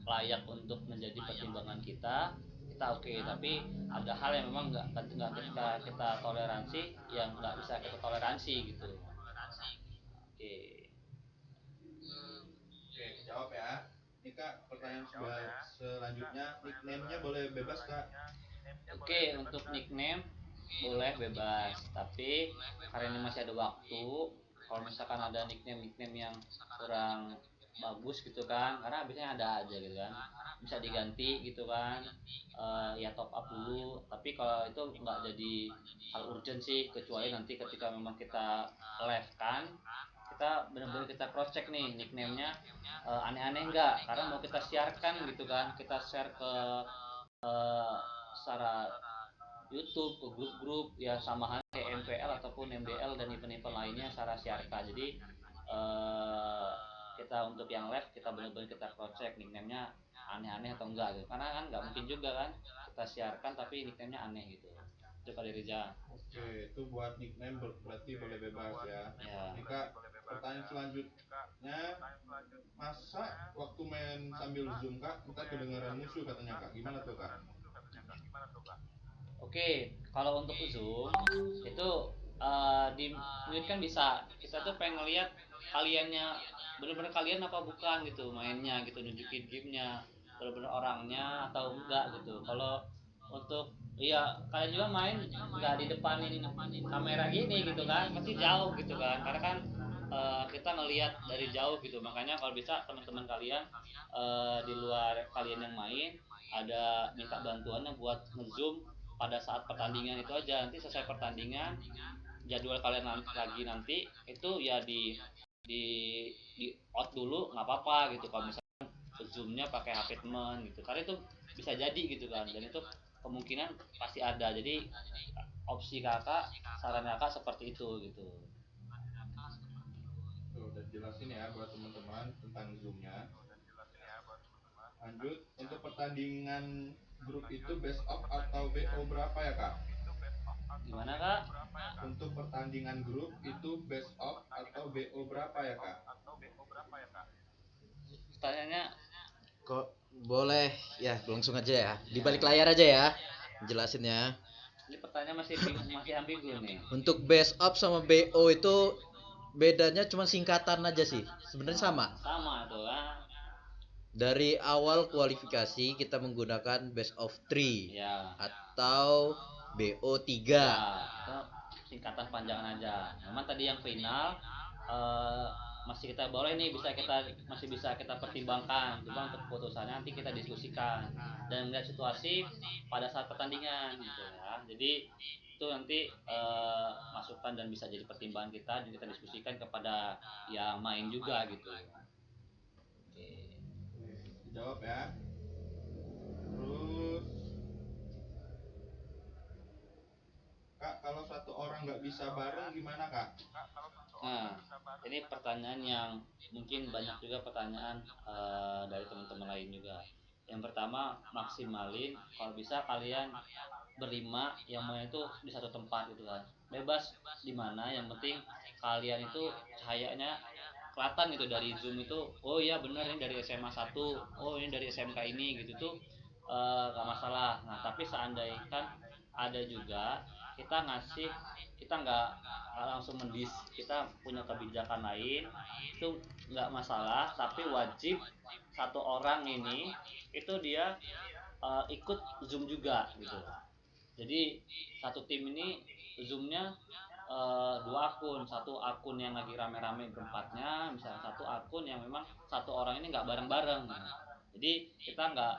layak untuk menjadi pertimbangan kita oke, tapi ada hal yang memang nggak kita toleransi, yang nggak bisa kita toleransi gitu. Oke. Oke, jawab ya. Ini kak, pertanyaan selanjutnya, nickname-nya boleh bebas kak? Oke, untuk nickname boleh bebas, tapi karena ini masih ada waktu, kalau misalkan ada nickname yang kurang bagus gitu kan, karena biasanya ada aja gitu kan, bisa diganti gitu kan, ya top up dulu, tapi kalau itu nggak jadi hal urgent sih, kecuali nanti ketika memang kita live kan, kita benar-benar kita cross check nih nickname-nya aneh-aneh enggak, karena mau kita siarkan gitu kan, kita share ke eh, secara YouTube, ke grup-grup ya, sama halnya kayak MPL ataupun MBL dan event-event lainnya secara siarka. Jadi eh, kita untuk yang live kita benar-benar kita cross check nickname-nya aneh-aneh atau enggak gitu. Karena kan nggak mungkin juga kan kita siarkan tapi nickname-nya aneh gitu. Itu kali Riza. Oke, itu buat nickname berarti boleh bebas ya. Ya. Ini kak, pertanyaan selanjutnya, masa waktu main sambil zoom kak, ntar kedengaran musuh katanya kak, gimana tuh kak? Oke, kalau untuk Zoom itu di mute kan bisa. Kita tuh pengen ngeliat kaliannya bener-bener kalian apa bukan gitu mainnya gitu, nunjukin gamenya bener-bener orangnya atau enggak gitu. Kalau untuk iya kalian juga main nggak di depanin kamera gini gitu kan, pasti jauh gitu kan. Karena kan kita ngelihat dari jauh gitu. Makanya kalau bisa teman-teman kalian di luar kalian yang main ada minta bantuannya buat ngezoom pada saat pertandingan itu aja, nanti selesai pertandingan jadwal kalian nanti itu ya di di out dulu nggak apa-apa gitu, kalau misalnya zoomnya pakai HP teman gitu, karena itu bisa jadi gitu kan, dan itu kemungkinan pasti ada, jadi opsi kakak, saran kakak seperti itu gitu. Tuh udah jelasin ya buat teman-teman tentang zoomnya. Lanjut, untuk pertandingan grup itu best of atau BO berapa ya kak? Gimana kak? Untuk pertandingan grup itu best of atau BO berapa ya kak? Pertanyaannya Kok boleh ya langsung aja ya. Di balik layar aja ya jelasinnya. ini pertanyaan masih ambigu nih. Untuk best of sama BO itu bedanya cuma singkatan aja sih. Sebenarnya sama. Sama tuh kan. Dari awal kualifikasi kita menggunakan best of 3 Ya. atau BO3. Ya, itu singkatan panjangan aja. Memang tadi yang final eh, masih kita boleh nih, masih bisa kita pertimbangkan. Cuma untuk keputusannya nanti kita diskusikan dan melihat situasi pada saat pertandingan gitu ya. Jadi itu nanti masukan dan bisa jadi pertimbangan kita dan kita diskusikan kepada yang main juga gitu. Oke. jawab ya. Terus Kak, kalau satu orang nggak bisa bareng gimana Kak? Nah, ini pertanyaan yang mungkin banyak juga pertanyaan dari teman-teman lain juga. Yang pertama, maksimalin kalau bisa kalian berlima yang main itu di satu tempat gitu kan. Bebas di mana, yang penting kalian itu cahayanya kelihatan gitu dari Zoom itu. Oh iya bener ini dari SMA 1, oh ini dari SMK ini gitu tuh gak masalah. Nah, tapi seandainya kan ada juga kita ngasih, kita nggak langsung mendis, kita punya kebijakan lain itu nggak masalah, tapi wajib satu orang ini itu dia ikut Zoom juga gitu. Jadi satu tim ini Zoomnya dua akun, satu akun yang lagi rame-rame berempatnya, misalnya satu akun yang memang satu orang ini nggak bareng-bareng. Jadi kita nggak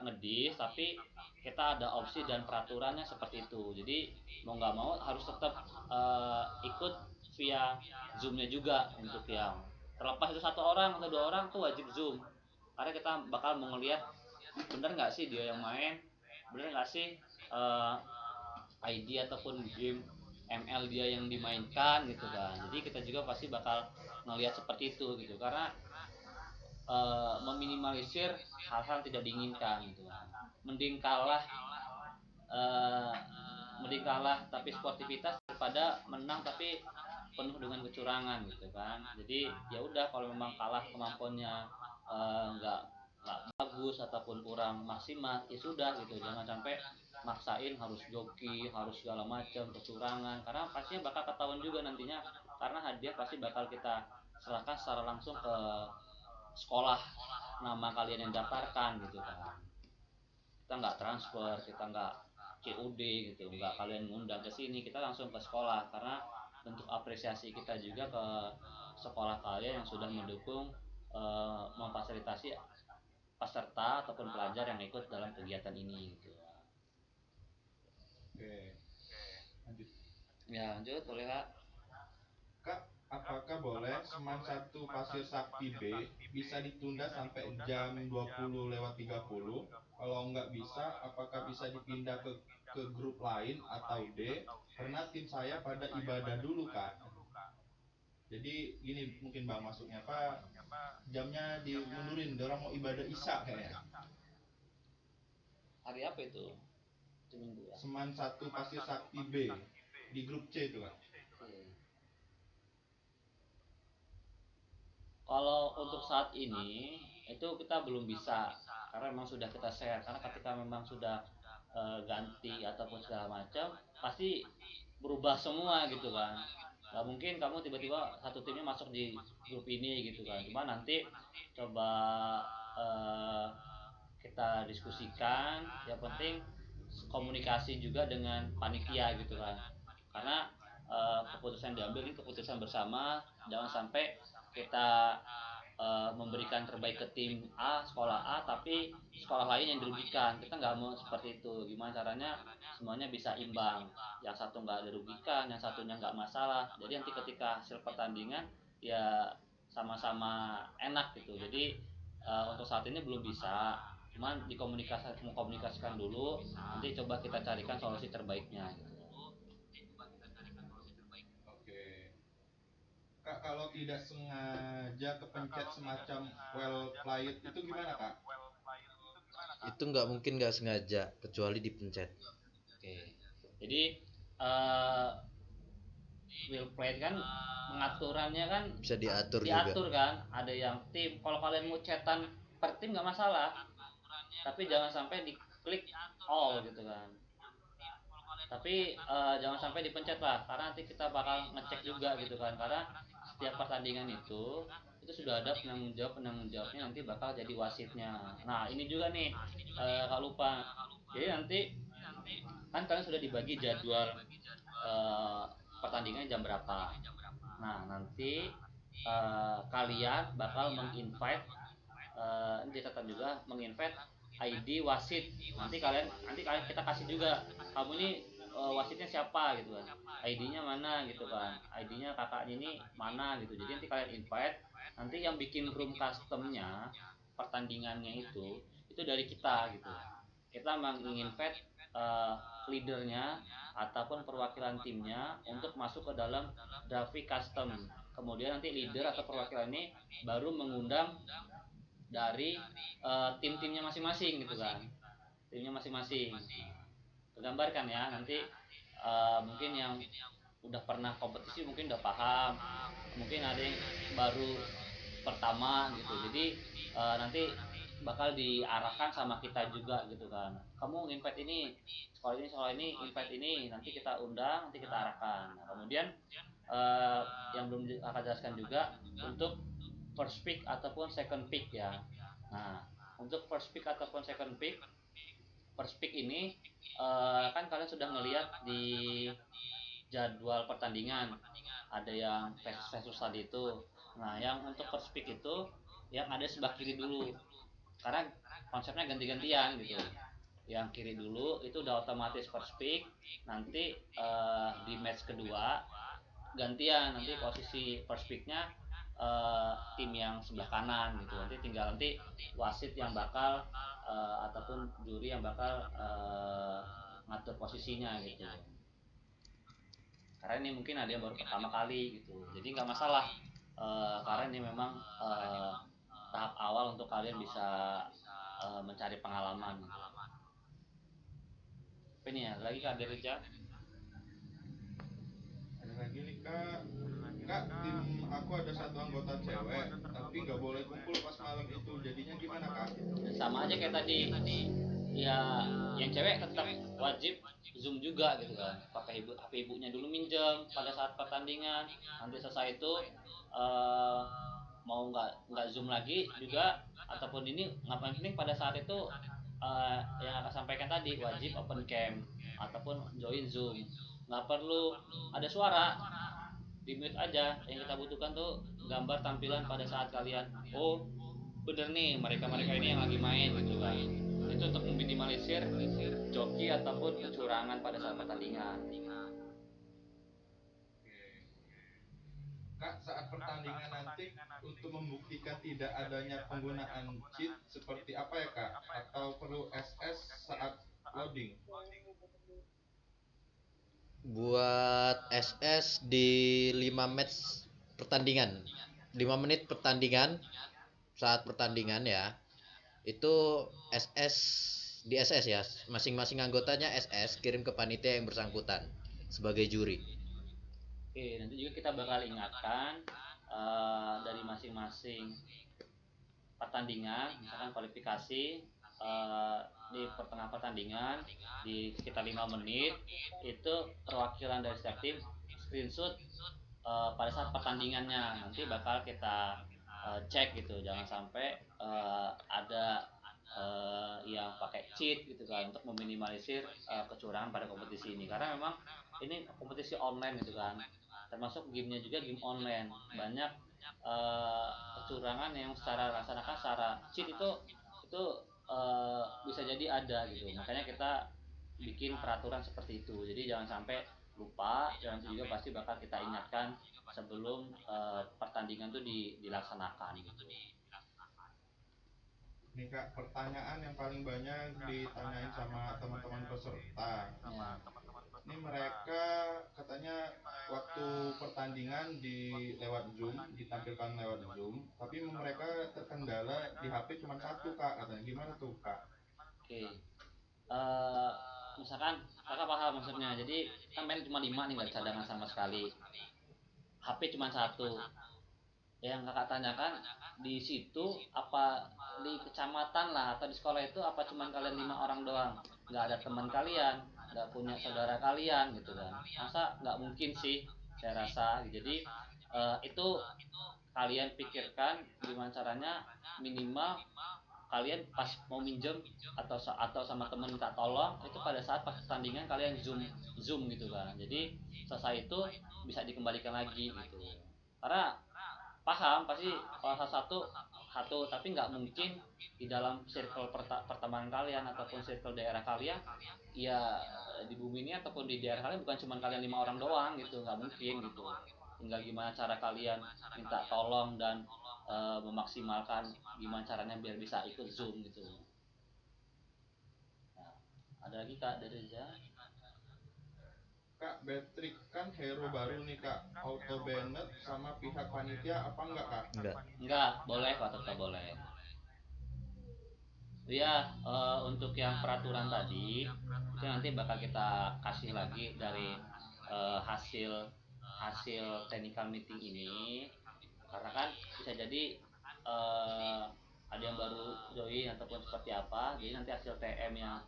ngedis, tapi kita ada opsi dan peraturannya seperti itu. Jadi mau nggak mau harus tetap ikut via Zoomnya juga untuk yang terlepas itu satu orang atau dua orang tuh wajib Zoom, karena kita bakal mau ngeliat bener nggak sih dia yang main, bener nggak sih eh, ID ataupun game ML dia yang dimainkan gitu kan. Jadi kita juga pasti bakal ngelihat seperti itu gitu, karena meminimalisir hal-hal tidak diinginkan gitu kan. Mending kalah eh, mending kalah tapi sportivitas daripada menang tapi penuh dengan kecurangan gitu kan. Jadi ya udah, kalau memang kalah kemampuannya nggak bagus ataupun kurang maksimal ya sudah gitu, jangan sampai maksain harus joki harus segala macam kecurangan, karena pastinya bakal ketahuan juga nantinya, karena hadiah pasti bakal kita serahkan secara langsung ke sekolah nama kalian yang daftarkan gitu kan. Kita nggak transfer, kita nggak COD gitu, nggak kalian ngundang ke sini, kita langsung ke sekolah, karena bentuk apresiasi kita juga ke sekolah kalian yang sudah mendukung memfasilitasi peserta ataupun pelajar yang ikut dalam kegiatan ini gitu. Oke, lanjut. Ya lanjut boleh kak. Kak, apakah boleh Seman 1 Pasir Sakti B bisa ditunda sampai jam 20:30? Kalau nggak bisa, apakah bisa dipindah ke grup lain atau D? Karena tim saya pada ibadah dulu, Kak. Jadi gini mungkin Bang masuknya Pak, jamnya dimundurin, dorong mau ibadah Isya kayaknya. Hari apa itu? Minggu ya. Seman 1 Pasir Sakti B di grup C itu, Kak. Kalau untuk saat ini itu kita belum bisa, karena memang sudah kita share, karena ketika memang sudah ganti ataupun segala macam pasti berubah semua gitu kan. Gak mungkin kamu tiba-tiba satu timnya masuk di grup ini gitu kan, cuma nanti coba eh, kita diskusikan, yang penting komunikasi juga dengan panitia gitu kan, karena keputusan diambil ini keputusan bersama, jangan sampai kita memberikan terbaik ke tim A, sekolah A, tapi sekolah lain yang dirugikan. Kita nggak mau seperti itu. Gimana caranya semuanya bisa imbang, yang satu nggak dirugikan, yang satunya nggak masalah, jadi nanti ketika hasil pertandingan ya sama-sama enak gitu. Jadi untuk saat ini belum bisa, cuman mengkomunikasikan dulu, nanti coba kita carikan solusi terbaiknya gitu. Oke. Kak, kalau tidak sengaja kepencet semacam well played itu gimana, Kak? Itu nggak mungkin nggak sengaja kecuali dipencet. Oke, jadi uh, will play kan pengaturannya kan Bisa diatur diatur juga. kan, ada yang tim, kalau kalian mau chatan per tim nggak masalah, tapi jangan sampai diklik all gitu kan. Tapi jangan sampai dipencet lah, karena nanti kita bakal ngecek juga gitu kan, karena setiap pertandingan itu sudah ada penanggung jawabnya nanti bakal jadi wasitnya. Nah ini juga nih kalau lupa, jadi nanti kan kalian sudah dibagi jadwal eh, pertandingan jam berapa. Nah nanti kalian bakal menginvite, ini dicatat juga, menginvite ID wasit. Nanti kalian kita kasih juga, kamu ini wasitnya siapa gitu kan, ID-nya mana gitu kan, ID-nya kakaknya ini mana gitu. Jadi nanti kalian invite, nanti yang bikin room customnya pertandingannya itu dari kita gitu. Kita menginvite leadernya ataupun perwakilan timnya untuk masuk ke dalam grafik custom. Kemudian nanti leader atau perwakilan ini baru mengundang dari tim-timnya masing-masing gitu kan, timnya masing-masing. Tergambarkan ya nanti mungkin yang udah pernah kompetisi mungkin udah paham, mungkin ada yang baru pertama gitu. Jadi nanti bakal diarahkan sama kita juga gitu kan, kamu invite ini sekolah ini invite ini, nanti kita undang, nanti kita arahkan. Nah, kemudian yang belum akan jelaskan juga untuk first pick ataupun second pick ya. Nah, untuk first pick ataupun second pick, first pick ini kan kalian sudah ngelihat di jadwal pertandingan ada yang versus tadi itu. Nah, yang untuk first pick itu yang ada sebelah kiri dulu, karena konsepnya ganti-gantian gitu. Yang kiri dulu itu udah otomatis first pick, nanti di match kedua gantian, nanti posisi first picknya tim yang sebelah kanan gitu. Nanti tinggal nanti wasit yang bakal ataupun juri yang bakal ngatur posisinya gitu. Karena ini mungkin ada yang baru pertama kali gitu, jadi nggak masalah karena ini memang tahap awal untuk kalian bisa mencari pengalaman gitu. Apa ini ya lagi Kak Derija? Ada lagi nih kak, tim aku ada satu anggota cewek tapi nggak boleh kumpul pas malam itu, jadinya gimana kak? Sama aja kayak tadi ya, yang cewek tetap wajib zoom juga gitu kan, pakai HP ibunya dulu minjem pada saat pertandingan, nanti selesai itu eh, mau nggak zoom lagi juga ataupun ini ngapain penting pada saat itu yang akan sampaikan tadi wajib open cam ataupun join zoom, nggak perlu ada suara, di mute aja. Yang kita butuhkan tuh gambar tampilan pada saat kalian, oh bener nih mereka-mereka ini yang lagi main gitu kan. Itu untuk meminimalisir joki ataupun kecurangan pada saat pertandingan. Kak, saat pertandingan nanti untuk membuktikan tidak adanya penggunaan cheat seperti apa ya kak? Atau perlu SS saat loading? Buat SS di 5 match pertandingan, 5 menit pertandingan, saat pertandingan ya, itu SS di SS ya, masing-masing anggotanya SS kirim ke panitia yang bersangkutan sebagai juri. Oke, nanti juga kita bakal ingatkan dari masing-masing pertandingan, misalkan kualifikasi di pertengahan pertandingan di sekitar 5 menit itu perwakilan dari setiap tim screenshot pada saat pertandingannya, nanti bakal kita cek gitu, jangan sampai ada yang pakai cheat gitu kan, untuk meminimalisir kecurangan pada kompetisi ini, karena memang ini kompetisi online gitu kan, termasuk gamenya juga game online, banyak eh, kecurangan yang secara laksanakan secara cheat itu bisa jadi ada gitu, makanya kita bikin peraturan seperti itu, jadi jangan sampai lupa, dan juga pasti bakal kita ingatkan sebelum pertandingan itu dilaksanakan gitu. Nih kak, pertanyaan yang paling banyak ditanyain sama teman-teman peserta. Ya. Ini mereka katanya waktu pertandingan di lewat Zoom, ditampilkan lewat Zoom, tapi mereka terkendala di HP cuma satu kak, katanya gimana tuh kak? Oke. Eh, Misalkan kakak paham maksudnya, jadi kan main cuma 5 nih, nggak cadangan sama sekali, HP cuma satu, yang kakak tanyakan di situ apa di kecamatan lah atau di sekolah itu apa cuman kalian 5 orang doang, nggak ada teman kalian, nggak punya saudara kalian gitu kan, masa nggak mungkin sih, saya rasa. Jadi itu kalian pikirkan gimana caranya, minimal kalian pas mau minjem atau sama temen minta tolong itu pada saat pas pertandingan kalian zoom zoom gitu kan, jadi selesai itu bisa dikembalikan lagi gitu, karena paham pasti kalau salah satu tapi nggak mungkin di dalam circle pertemanan kalian ataupun circle daerah kalian ya, di bumi ini ataupun di daerah kalian bukan cuma kalian 5 orang doang gitu, nggak mungkin gitu, tinggal gimana cara kalian minta tolong dan memaksimalkan gimana caranya biar bisa ikut Zoom gitu. Nah, ada lagi Kak dari Reza? Kak, Patrick kan hero baru nih Kak, auto banned sama pihak panitia apa enggak Kak? Enggak, boleh Kak, tetap boleh. Iya, untuk yang peraturan tadi itu nanti bakal kita kasih lagi dari hasil hasil technical meeting ini, karena kan bisa jadi eh, ada yang baru join ataupun seperti apa, jadi nanti hasil TM yang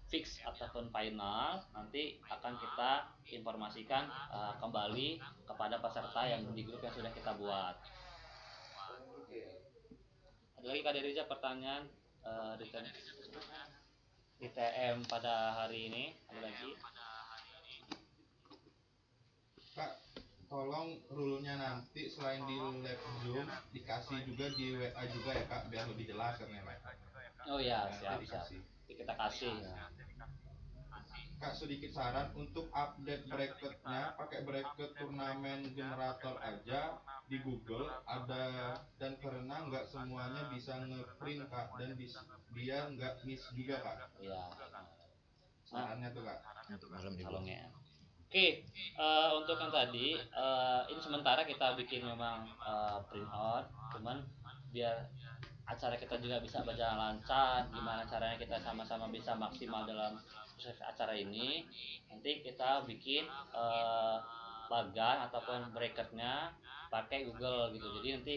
fix ataupun final nanti akan kita informasikan kembali kepada peserta yang di grup yang sudah kita buat. Ada lagi Kak Deriza pertanyaan di TM pada hari ini? Ada lagi? Kak, tolong rule-nya nanti selain di live Zoom dikasih juga di WA juga ya Kak, biar lebih jelas kan ya Kak. Oh ya, Nanti siap. dikasih. Kita kasih. Kak, sedikit saran untuk update bracketnya pakai bracket turnamen generator aja di Google ada, dan karena nggak semuanya bisa ngeprint Kak, dan biar nggak miss juga Kak. Iya. Sarannya tuh Kak. Malam di Kalongnya. Oke, untuk yang tadi ini sementara kita bikin memang print out, cuman biar acara kita juga bisa berjalan lancar, gimana caranya kita sama-sama bisa maksimal dalam proses acara ini, nanti kita bikin bagan ataupun bracketnya pakai Google gitu. Jadi nanti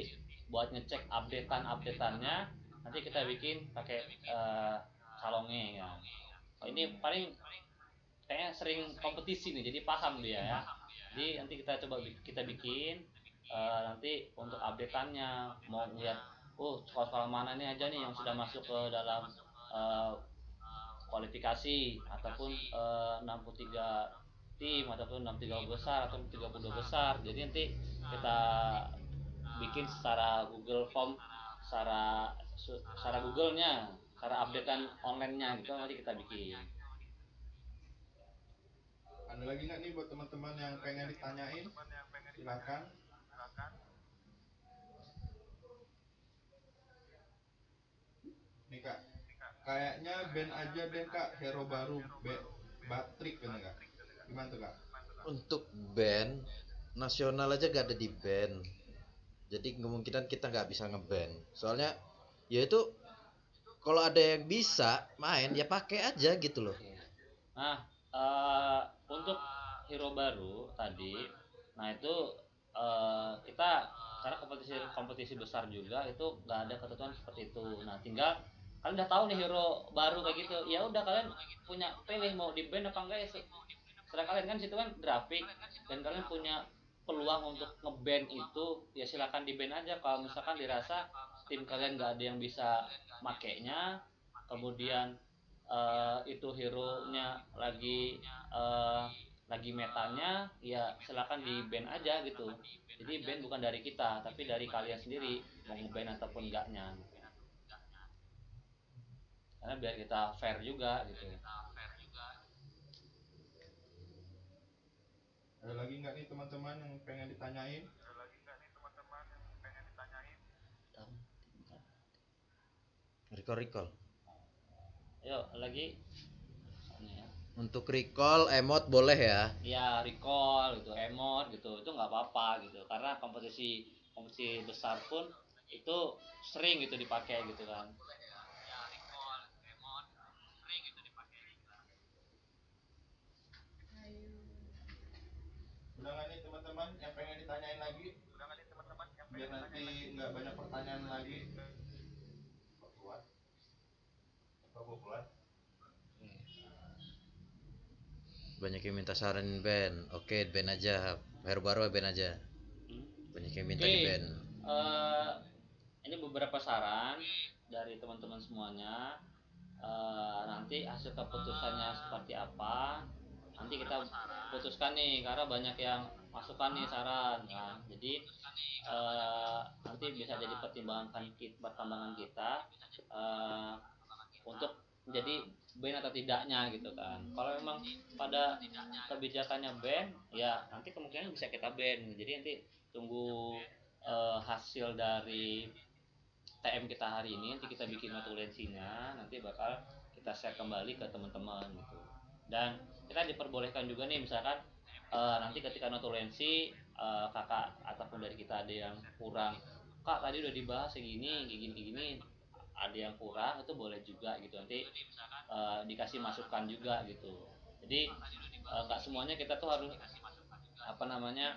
buat ngecek updateannya nanti kita bikin pakai Calonge ya. Ini paling kayaknya sering kompetisi nih, jadi paham dia ya. Jadi nanti kita coba kita bikin nanti untuk updateannya, mau lihat sekolah-sekolah mana nih aja nih yang sudah masuk ke dalam eh, kualifikasi ataupun 63 tim ataupun 63 besar atau 32 besar. Jadi nanti kita bikin secara Google Form, secara Google-nya, secara updatean online-nya gitu nanti kita bikin. Ada lagi nggak nih buat teman-teman yang pengen ditanyain? Silakan. Nih Kak, kayaknya band aja deh Kak, hero baru Patrick kan Kak? Gimana tuh Kak? Untuk band nasional aja gak ada di band, jadi kemungkinan kita nggak bisa ngeband. Soalnya ya itu kalau ada yang bisa main ya pakai aja gitu loh. Nah, untuk hero baru tadi, nah itu kita karena kompetisi kompetisi besar juga itu nggak ada ketentuan seperti itu. Nah, tinggal kalian udah tahu nih hero baru kayak gitu, ya udah kalian punya pilih mau di band apa enggak ya. Sedang kalian kan situ kan grafik dan kalian punya peluang untuk ngeband itu, ya silakan di band aja. Kalau misalkan dirasa tim kalian nggak ada yang bisa makainya, kemudian itu hero nya uh, lagi metanya, ya silakan di band aja gitu. Jadi band bukan dari kita tapi dari kalian sendiri mau ngeband ataupun enggaknya gitu. Karena biar kita fair juga gitu. Ada lagi nggak nih teman-teman yang pengen ditanyain? Recall. Yuk lagi. Untuk recall emot boleh ya? Ya recall gitu, emot gitu, itu nggak apa-apa gitu. Karena kompetisi kompetisi besar pun itu sering gitu dipakai gitu kan. Udah nggak nih teman-teman yang pengen ditanyain lagi? Biar nanti nggak banyak pertanyaan lagi. Buat buat. Banyak yang minta saran band. Oke, band aja. Hero baru band aja. Banyak yang minta di band. Ini beberapa saran dari teman-teman semuanya. Nanti hasil keputusannya seperti apa nanti kita putuskan nih, karena banyak yang masukan nih saran kan. Jadi nanti bisa jadi pertimbangan kita untuk menjadi band atau tidaknya gitu kan. Kalau memang pada kebijakannya band, ya nanti kemungkinan bisa kita band. Jadi nanti tunggu hasil dari TM kita hari ini, nanti kita bikin notulensinya, nanti bakal kita share kembali ke teman-teman gitu. Dan kita diperbolehkan juga nih, misalkan nanti ketika notulensi kakak ataupun dari kita ada yang kurang, kak tadi udah dibahas segini gini ada yang kurang, itu boleh juga gitu, nanti dikasih masukan juga gitu. Jadi nggak semuanya kita tuh harus apa namanya,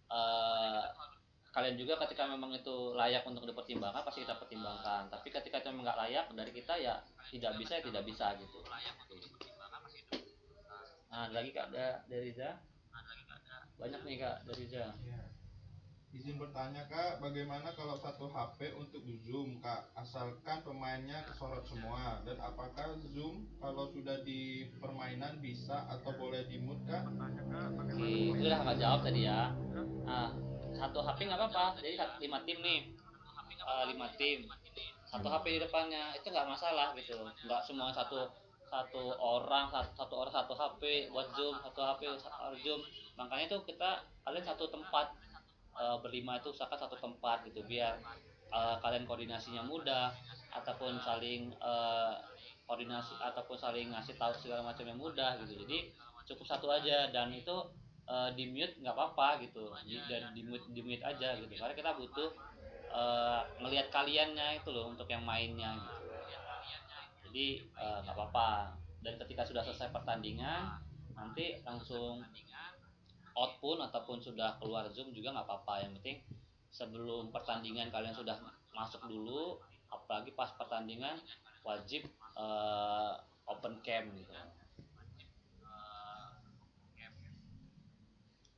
eh, kalian juga ketika memang itu layak untuk dipertimbangkan pasti kita pertimbangkan, tapi ketika itu memang nggak layak dari kita ya tidak bisa, ya tidak bisa gitu. Nah lagi kak, ada dari Riza, banyak nih kak dari Riza. Ya. Izin bertanya Kak, bagaimana kalau satu HP untuk Zoom Kak, asalkan pemainnya kesorot semua, dan apakah Zoom kalau sudah di permainan bisa atau boleh di mute Kak? Oke, itu udah kakak jawab tadi ya. Nah, satu HP nggak apa-apa, jadi 5 tim nih. 5 tim, satu HP di depannya itu nggak masalah gitu, nggak semua satu satu orang satu HP buat Zoom, satu HP Zoom. Makanya tuh kita kalian satu tempat, berlima itu usahakan satu tempat gitu, biar kalian koordinasinya mudah, ataupun saling koordinasi ataupun saling ngasih tahu segala macamnya mudah gitu. Jadi cukup satu aja, dan itu di mute nggak apa-apa gitu, dan di mute aja gitu, karena kita butuh ngelihat kaliannya itu loh untuk yang mainnya gitu. Jadi nggak apa-apa, dan ketika sudah selesai pertandingan nanti langsung out pun ataupun sudah keluar Zoom juga nggak apa-apa, yang penting sebelum pertandingan kalian sudah masuk dulu, apalagi pas pertandingan wajib eh, open cam gitu.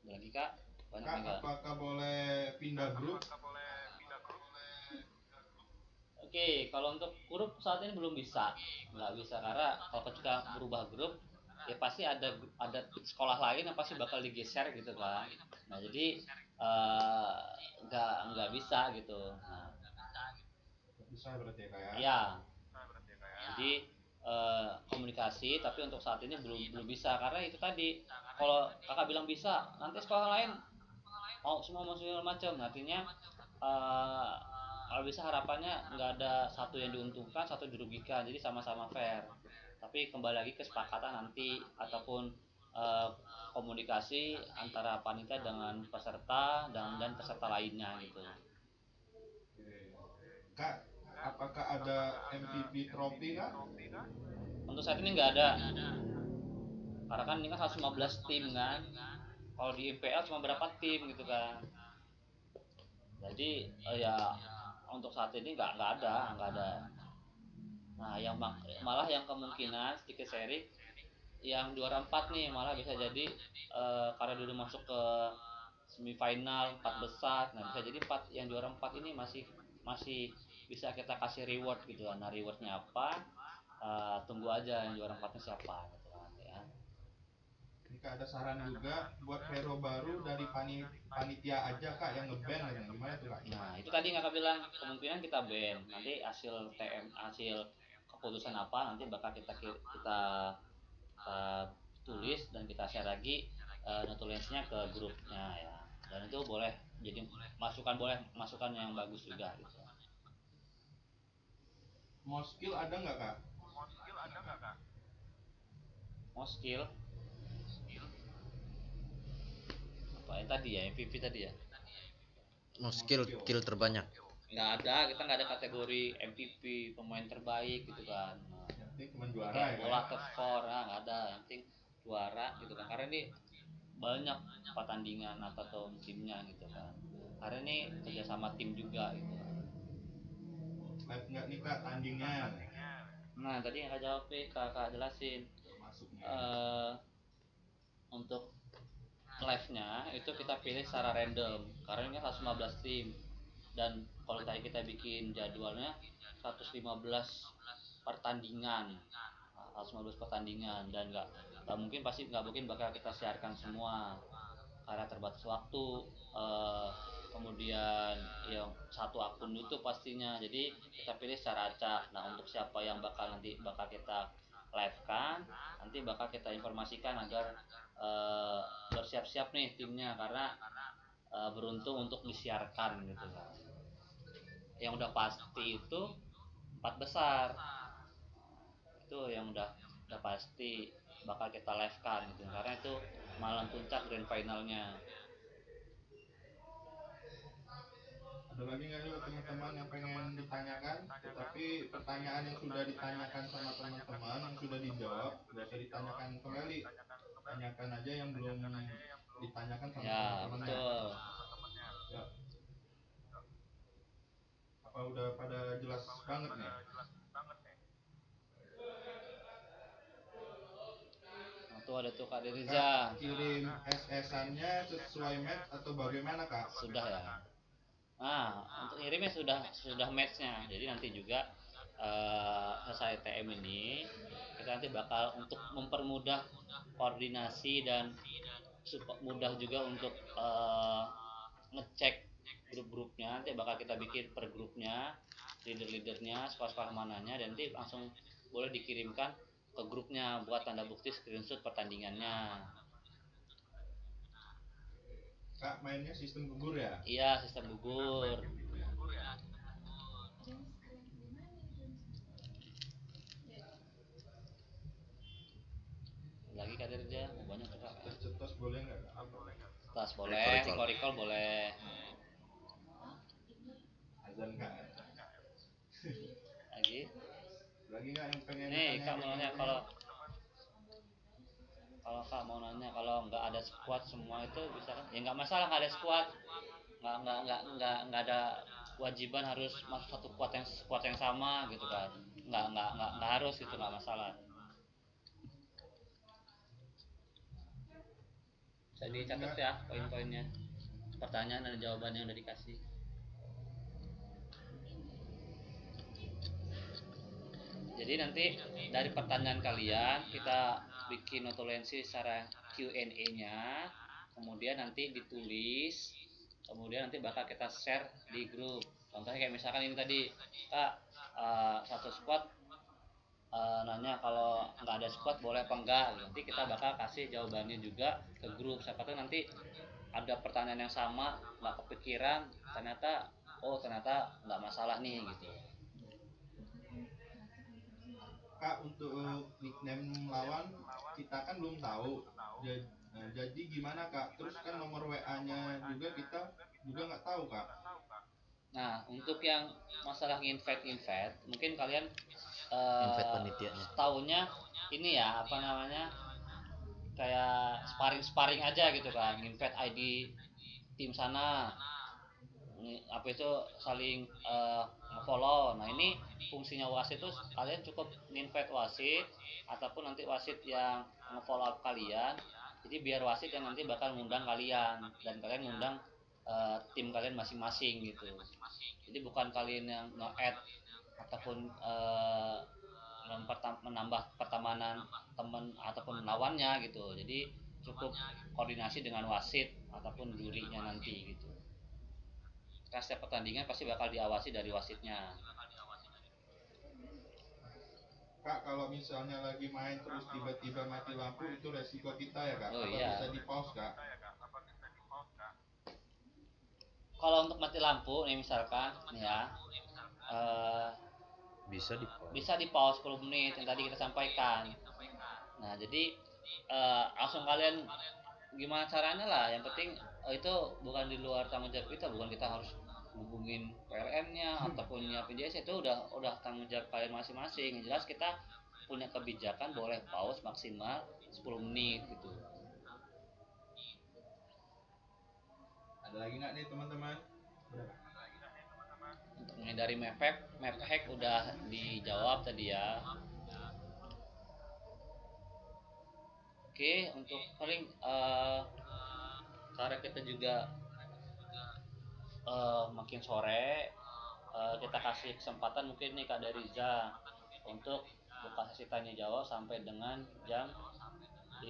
Ada lagi kak, banyak Kak, nih kak. apakah boleh pindah grup? Oke, kalau untuk grup saat ini belum bisa, nggak bisa, karena kalau ketika berubah grup ya pasti ada sekolah lain yang pasti bakal digeser gitu kan. Nah jadi eh, nggak bisa gitu. Nah, Bisa berarti ya Kak ya? ya jadi komunikasi, tapi untuk saat ini belum belum bisa, karena itu tadi, kalau kakak bilang bisa, nanti sekolah lain mau semua mau segala macam, artinya eh, kalau bisa harapannya nggak ada satu yang diuntungkan satu dirugikan, jadi sama-sama fair. Tapi kembali lagi kesepakatan nanti, ataupun eh, komunikasi antara panitia dengan peserta dan peserta lainnya gitu. Oke. Kak, apakah ada MVP trofi Kak? Untuk saat ini nggak ada, karena kan ini kan 115 tim kan, kalau di IPL cuma berapa tim gitu kan. Jadi ya untuk saat ini nggak ada. Nah yang malah yang kemungkinan sedikit seri, yang juara 4 nih malah bisa jadi karena dulu masuk ke semifinal 4 besar, nah bisa jadi yang juara 4 ini masih masih bisa kita kasih reward gitu kan. Nah rewardnya apa, tunggu aja yang juara 4 nya siapa gitu kan ya. Ini Kak ada saran juga buat hero baru dari panitia aja Kak yang ngeband gitu. Gimana tuh Kak? Nah itu tadi nggak bilang, kemungkinan kita ban, nanti hasil TM, hasil keputusan apa nanti bakal kita tulis dan kita share lagi notulensinya ke grupnya ya, dan itu boleh jadi masukan, boleh masukan yang bagus juga gitu. Mau skill ada nggak Kak? Mau skill apa yang tadi ya, MVP tadi ya, Mau skill kill terbanyak. nggak ada, kita nggak ada kategori MVP pemain terbaik gitu kan. Nah, Yang penting cuma juara kayak ya Kak bola ya? top skor, nah, nggak ada, yang penting juara gitu kan, karena ini banyak pertandingan atau timnya gitu kan, karena ini kerjasama tim juga gitu kan. Live nggak nih Kak tandingnya? Nah tadi yang kak jawab nih, kakak jelasin Masuk nih. eh untuk live-nya itu kita pilih secara random, karena ini kan 115 tim, dan kalau tadi kita bikin jadwalnya 115 pertandingan. Nah, 115 pertandingan, dan nggak mungkin, pasti nggak mungkin bakal kita siarkan semua karena terbatas waktu. eh, Kemudian yang satu akun YouTube pastinya, jadi kita pilih secara acak. Nah untuk siapa yang bakal kita live kan, nanti bakal kita informasikan agar bersiap-siap nih timnya, karena beruntung untuk disiarkan gitu kan. Yang udah pasti itu 4 besar, itu yang udah pasti bakal kita live kan gitu, karena itu malam puncak grand finalnya. Ada lagi nggak nih teman-teman yang pengen ditanyakan? Tetapi pertanyaan yang sudah ditanyakan sama teman-teman yang sudah dijawab, gak usah ditanyakan kembali. Tanyakan aja yang belum ditanyakan sama Ya teman-temannya. betul. Ya. Apa udah pada jelas banget nih? Nah, tuh ada tuh Kak Kak, Diriza. kirim SS-annya sesuai match atau bagaimana Kak? Sudah ya. Nah, untuk ngirimnya sudah matchnya. Jadi nanti juga selesai TM ini kita nanti bakal untuk mempermudah koordinasi dan mudah juga untuk ngecek grup-grupnya. Nanti bakal kita bikin per grupnya, leader-leadernya, squad-squad mananya, dan nanti langsung boleh dikirimkan ke grupnya buat tanda bukti screenshot pertandingannya. Kak, mainnya sistem gugur ya? Iya, sistem gugur. Lagi kader aja, mau banyak tuh Kak. Cetos boleh nggak Kak? Tas boleh, recall boleh. Azan Kak. Lagi. Lagi nggak yang pengen Nih ditanya? Kak mau nanya, kalau Kak mau nanya, kalau nggak ada squad semua itu bisa kan? Ya nggak masalah nggak ada squad, nggak ada kewajiban harus masuk satu squad yang sama gitu kan. Nggak harus gitu, nggak masalah. Bisa dicatat ya poin-poinnya, pertanyaan dan jawabannya yang udah dikasih. Jadi nanti dari pertanyaan kalian kita bikin notulensi secara Q&A-nya, kemudian nanti ditulis, kemudian nanti bakal kita share di grup. Contohnya kayak misalkan ini tadi Kak, satu squad nanya kalau nggak ada squad boleh apa enggak, nanti kita bakal kasih jawabannya juga ke grup. Siapa tahu nanti ada pertanyaan yang sama nggak kepikiran, ternyata nggak masalah nih gitu. Kak, untuk nickname lawan kita kan belum tahu. Jadi gimana Kak? Terus kan nomor WA-nya juga kita juga nggak tahu Kak. Nah, untuk yang masalah invite, mungkin kalian Invite panitianya. tahunya ini ya, apa namanya, kayak sparring aja gitu kan, invite ID tim sana, apa itu saling follow. Nah ini fungsinya wasit itu kalian cukup invite wasit ataupun nanti wasit yang nge-follow up kalian. Jadi biar wasit yang nanti bakal ngundang kalian dan kalian ngundang tim kalian masing-masing gitu. Jadi bukan kalian yang nge-add ataupun menambah pertemanan teman ataupun lawannya gitu. Jadi cukup koordinasi dengan wasit ataupun jurinya nanti gitu. Karena setiap pertandingan pasti bakal diawasi dari wasitnya. Kak, kalau misalnya lagi main terus tiba-tiba mati lampu itu resiko kita ya Kak? Oh Apa iya. bisa di pause Kak? Kalau untuk mati lampu nih misalkan nih ya, bisa di pause 10 menit yang tadi kita sampaikan. Nah jadi langsung kalian gimana caranya lah, yang penting itu bukan di luar tanggung jawab kita, bukan kita harus hubungin PLN-nya ataupun nyiapin DS, itu udah tanggung jawab kalian masing-masing. Yang jelas kita punya kebijakan boleh pause maksimal 10 menit gitu. Ada lagi nggak nih teman-teman? Untuk menghindari map hack udah dijawab tadi ya. Oke, untuk paling karena kita juga makin sore, kita kasih kesempatan mungkin nih Kak Dariza untuk buka sesi tanya jawab sampai dengan jam 15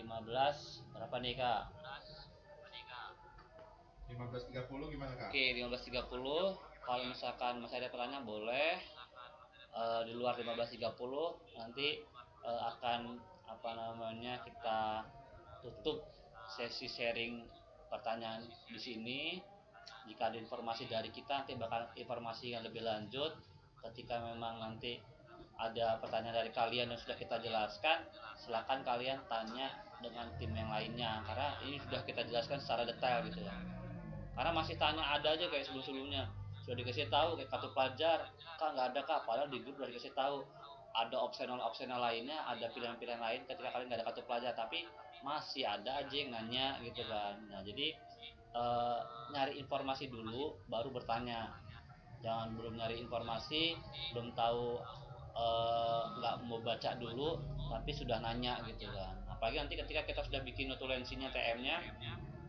berapa nih Kak? 15.30 gimana Kak? Oke, 15.30. Kalau misalkan masih ada pertanyaan boleh. Di luar 15.30 nanti akan apa namanya kita tutup sesi sharing pertanyaan di sini. Jika ada informasi dari kita nanti bakal informasi yang lebih lanjut. Ketika memang nanti ada pertanyaan dari kalian yang sudah kita jelaskan, silakan kalian tanya dengan tim yang lainnya, karena ini sudah kita jelaskan secara detail gitu ya. Karena masih tanya ada aja kayak sebelum-sebelumnya sudah dikasih tahu kayak kartu pelajar kak nggak ada kak, padahal di grup udah dikasih tahu ada opsional lainnya, ada pilihan-pilihan lain ketika kalian nggak ada kartu pelajar, tapi masih ada aja yang nanya gitu kan. Nah jadi nyari informasi dulu baru bertanya, jangan belum nyari informasi belum tahu, nggak mau baca dulu tapi sudah nanya gitu kan. Apalagi nanti ketika kita sudah bikin notulensinya TM-nya,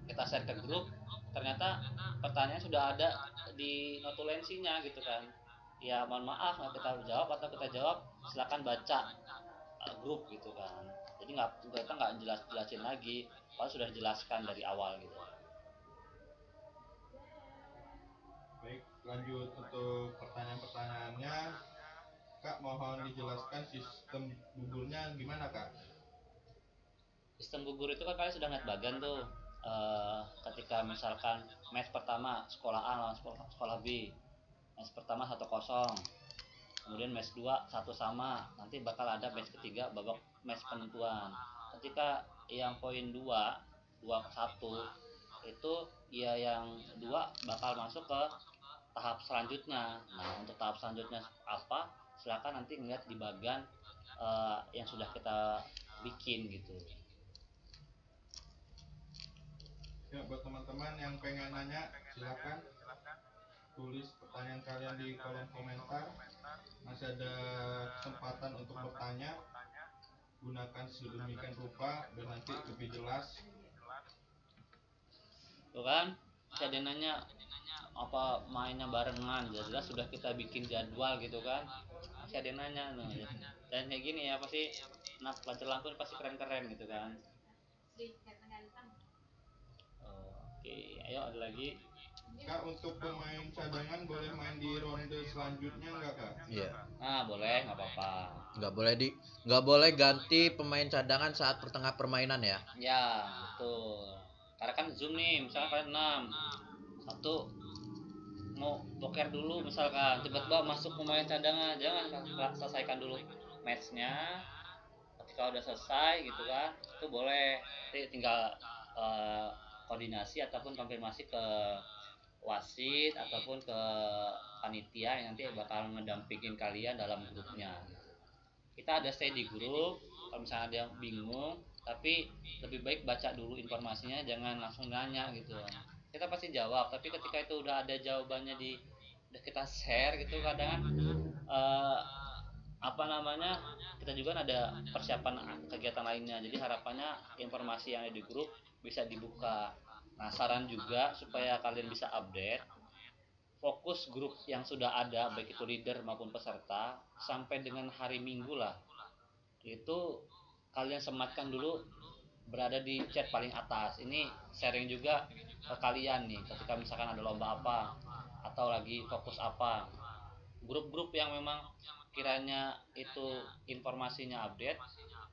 kita share ke grup, ternyata pertanyaan sudah ada di notulensinya gitu kan. Ya mohon maaf nggak kita jawab, atau kita jawab silakan baca grup gitu kan. Jadi kita nggak jelasin lagi kalau sudah dijelaskan dari awal gitu. Baik, lanjut untuk pertanyaan-pertanyaannya. Kak, mohon dijelaskan sistem gugurnya gimana, Kak? Sistem gugur itu kan kalian sudah ngeliat bagan tuh. Ketika misalkan match pertama sekolah A lawan sekolah B, match pertama 1-0, kemudian match 2 1 sama, nanti bakal ada match ketiga babak match penentuan. Ketika yang poin 2-1 itu ya yang 2 bakal masuk ke tahap selanjutnya. Nah untuk tahap selanjutnya apa, silakan nanti ngeliat di bagan yang sudah kita bikin gitu. Ya, buat teman-teman yang pengen nanya, silakan tulis pertanyaan kalian di kolom komentar. Masih ada kesempatan untuk bertanya. Gunakan sedemikian rupa dan nanti lebih jelas. Tuh kan, saya ada nanya apa mainnya barengan, jelas sudah kita bikin jadwal gitu kan. Masih ada nanya no. Dan kayak gini ya pasti, nah pelajar lampu pasti keren-keren gitu kan. Oke, ayo ada lagi. Kak, untuk pemain cadangan boleh main di ronde selanjutnya nggak, Kak? Iya. Nah boleh, nggak apa-apa. Nggak boleh ganti pemain cadangan saat pertengah permainan ya. Ya betul, karena kan zoom nih misalkan kalian 6 satu mau boker dulu misalkan, tiba-tiba masuk pemain cadangan, jangan selesaikan dulu matchnya. Ketika udah selesai gitu kan, itu boleh tinggal koordinasi ataupun konfirmasi ke wasit ataupun ke panitia yang nanti bakal ngedampingin kalian dalam grupnya. Kita ada stay di grup, kalau misalnya ada yang bingung, tapi lebih baik baca dulu informasinya, jangan langsung nanya gitu. Kita pasti jawab, tapi ketika itu udah ada jawabannya udah kita share gitu, kadang eh, apa namanya, kita juga ada persiapan kegiatan lainnya, jadi harapannya informasi yang ada di grup bisa dibuka. Nah saran juga supaya kalian bisa update, fokus grup yang sudah ada baik itu leader maupun peserta sampai dengan hari Minggu lah, itu kalian sematkan dulu berada di chat paling atas. Ini sharing juga ke kalian nih ketika misalkan ada lomba apa atau lagi fokus apa. Grup-grup yang memang kiranya itu informasinya update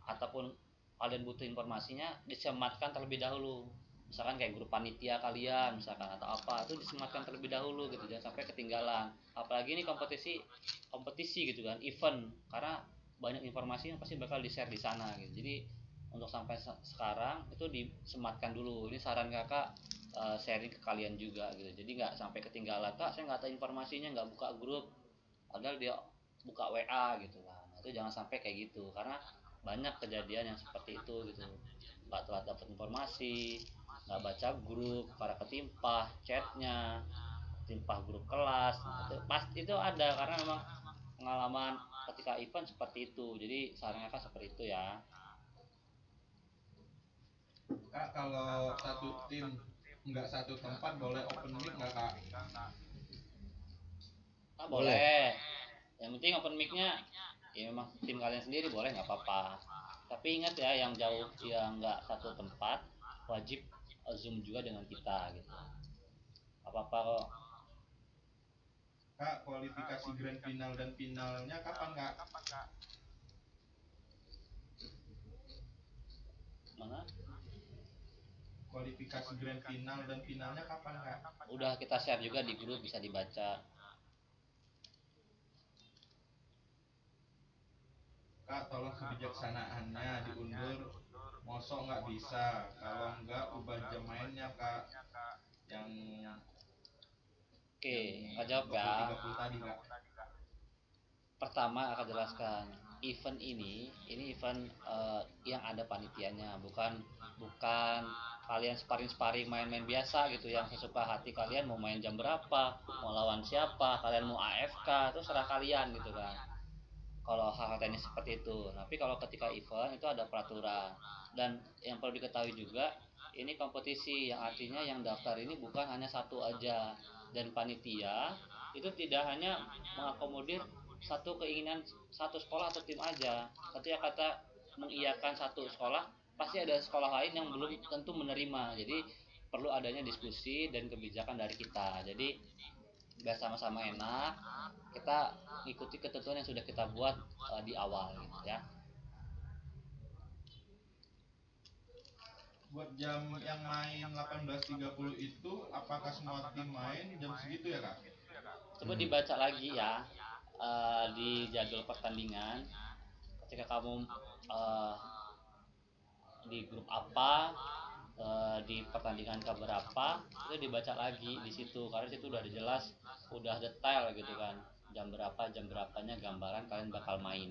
ataupun kalian butuh informasinya, disematkan terlebih dahulu. Misalkan kayak grup panitia kalian misalkan atau apa, itu disematkan terlebih dahulu gitu, jangan sampai ketinggalan. Apalagi ini kompetisi gitu kan, event, karena banyak informasi yang pasti bakal di share di sana gitu. Jadi untuk sampai sekarang itu disematkan dulu. Ini saran kakak, sharing ke kalian juga gitu, jadi nggak sampai ketinggalan. Kak saya nggak tahu informasinya, nggak buka grup, padahal dia buka WA gitu kan. Nah, itu jangan sampai kayak gitu, karena banyak kejadian yang seperti itu gitu, nggak telat dapat informasi, nggak baca grup, para ketimpah chatnya, timpah grup kelas. Nah, itu pasti itu ada, karena memang pengalaman ketika event seperti itu. Jadi sarannya kan seperti itu ya. Kak, kalau satu tim nggak satu tempat boleh open mic nggak, Kak? Ah, boleh. Yang penting open mic-nya ya memang tim kalian sendiri, boleh nggak apa-apa. Tapi ingat ya, yang jauh yang nggak satu tempat wajib zoom juga dengan kita gitu. Apa-apa kok. Kak, kualifikasi grand final dan finalnya kapan, Kak? Mana? kualifikasi grand final dan finalnya kapan Kak? Udah kita share juga di grup, bisa dibaca. Kak, tolong kebijaksanaannya diundur. Mosok nggak bisa, kalau nggak ubah jam mainnya Kak. Yang Oke, Kak jawab ya. 30 tadi Kak. Pertama akan jelaskan, event ini event yang ada panitianya, bukan kalian sparring main-main biasa gitu yang sesuka hati kalian, mau main jam berapa, mau lawan siapa, kalian mau AFK, itu serah kalian gitu kan. Kalau hal-hal teknis seperti itu, tapi kalau ketika event itu ada peraturan. Dan yang perlu diketahui juga, ini kompetisi yang artinya yang daftar ini bukan hanya satu aja, dan panitia itu tidak hanya mengakomodir satu keinginan satu sekolah atau tim aja. Ketika kata mengiyakan satu sekolah, pasti ada sekolah lain yang belum tentu menerima. Jadi perlu adanya diskusi dan kebijakan dari kita. Jadi biar sama-sama enak, kita ngikuti ketentuan yang sudah kita buat di awal gitu ya. Buat jam yang main 18.30 itu, apakah semua tim main jam segitu ya Kak? Coba dibaca lagi ya di jadwal pertandingan. Ketika kamu di grup apa, di pertandingan keberapa, itu dibaca lagi di situ, karena situ udah jelas, udah detail gitu kan, jam berapanya gambaran kalian bakal main.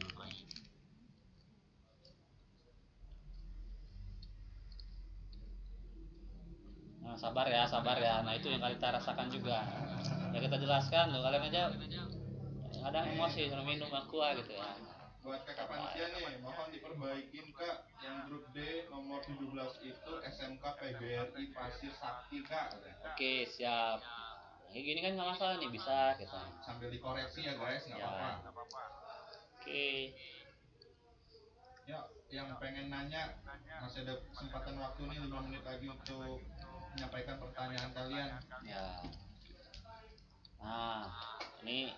Nah, sabar ya. Nah, itu yang kita rasakan juga. Ya kita jelaskan loh, kalian aja kadang emosi sama minum aqua gitu ya. Buat kakak panitia nih, mohon diperbaikin Kak. Yang grup D nomor 17 itu SMK PGRI Pasir Sakti Kak. Oke, siap. Kayak gini kan nggak masalah nih, bisa kita. Sambil dikoreksi ya guys, nggak Ya. apa-apa. Oke. Ya, yang pengen nanya, masih ada kesempatan waktu nih 5 menit lagi untuk menyampaikan pertanyaan kalian. Ya. Nah, ini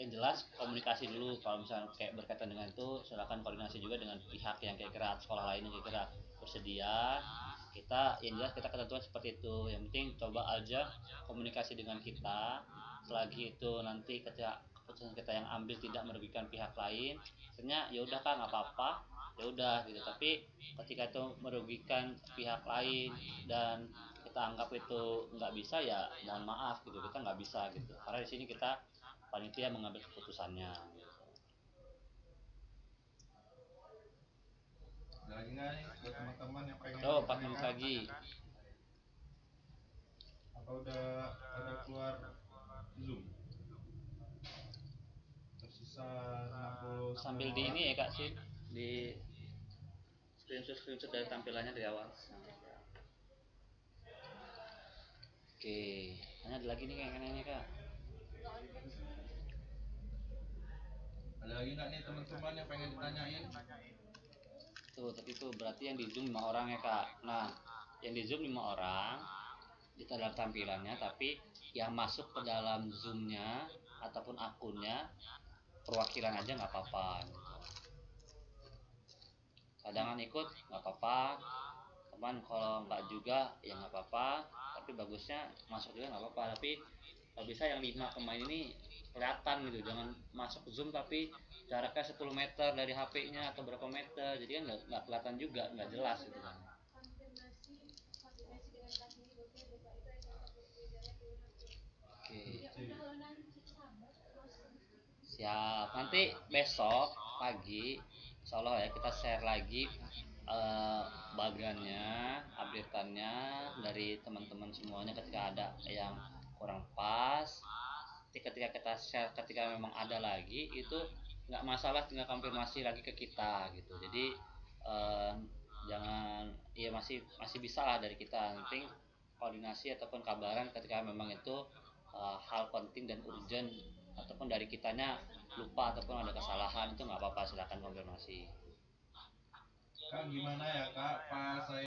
yang jelas komunikasi dulu. Kalau misalnya kayak berkaitan dengan itu, silakan koordinasi juga dengan pihak yang kira-kira sekolah lain yang kira-kira bersedia. Kita yang jelas kita ketentuan seperti itu. Yang penting coba aja komunikasi dengan kita. Selagi itu nanti ketika keputusan kita yang ambil tidak merugikan pihak lain, sebenarnya ya udah Kak, nggak apa-apa, ya udah gitu. Tapi ketika itu merugikan pihak lain dan kita anggap itu nggak bisa, ya mohon maaf gitu, kita nggak bisa gitu, karena di sini kita panitia mengambil keputusannya gitu. Ada lagi nggak nih buat teman-teman yang pengen Oh, 4 menit bertanya? lagi. Apa udah keluar Zoom? Tersisa 60 Sambil di ini ya Kak sih, di screenshot dari tampilannya dari awal. Oke, hanya ada lagi nih kayaknya Kak. Ada lagi nggak nih teman-teman yang pengen ditanyain? Tuh, tapi itu berarti yang di Zoom 5 orang ya Kak. Nah, yang di Zoom 5 orang itu dalam tampilannya, tapi yang masuk ke dalam Zoom-nya ataupun akunnya perwakilan aja nggak apa-apa gitu. Cadangan ikut nggak apa-apa, teman kalau nggak juga ya nggak apa-apa, tapi bagusnya masuk juga nggak apa-apa. Tapi kalau bisa yang 5 pemain ini kelihatan gitu, jangan masuk Zoom tapi jaraknya 10 meter dari HP-nya atau berapa meter, jadi kan nggak kelihatan juga, nggak jelas gitu kan. Oke, siap. Nanti besok pagi insya Allah ya kita share lagi bagannya, updateannya dari teman-teman semuanya. Ketika ada yang kurang pas, ketika kita share, ketika memang ada lagi itu nggak masalah, tinggal konfirmasi lagi ke kita gitu. Jadi eh, jangan, ya masih masih bisa lah dari kita, penting koordinasi ataupun kabaran ketika memang itu hal penting dan urgent, ataupun dari kitanya lupa ataupun ada kesalahan, itu nggak apa-apa, silakan konfirmasi. Kak, gimana ya Kak, pas saya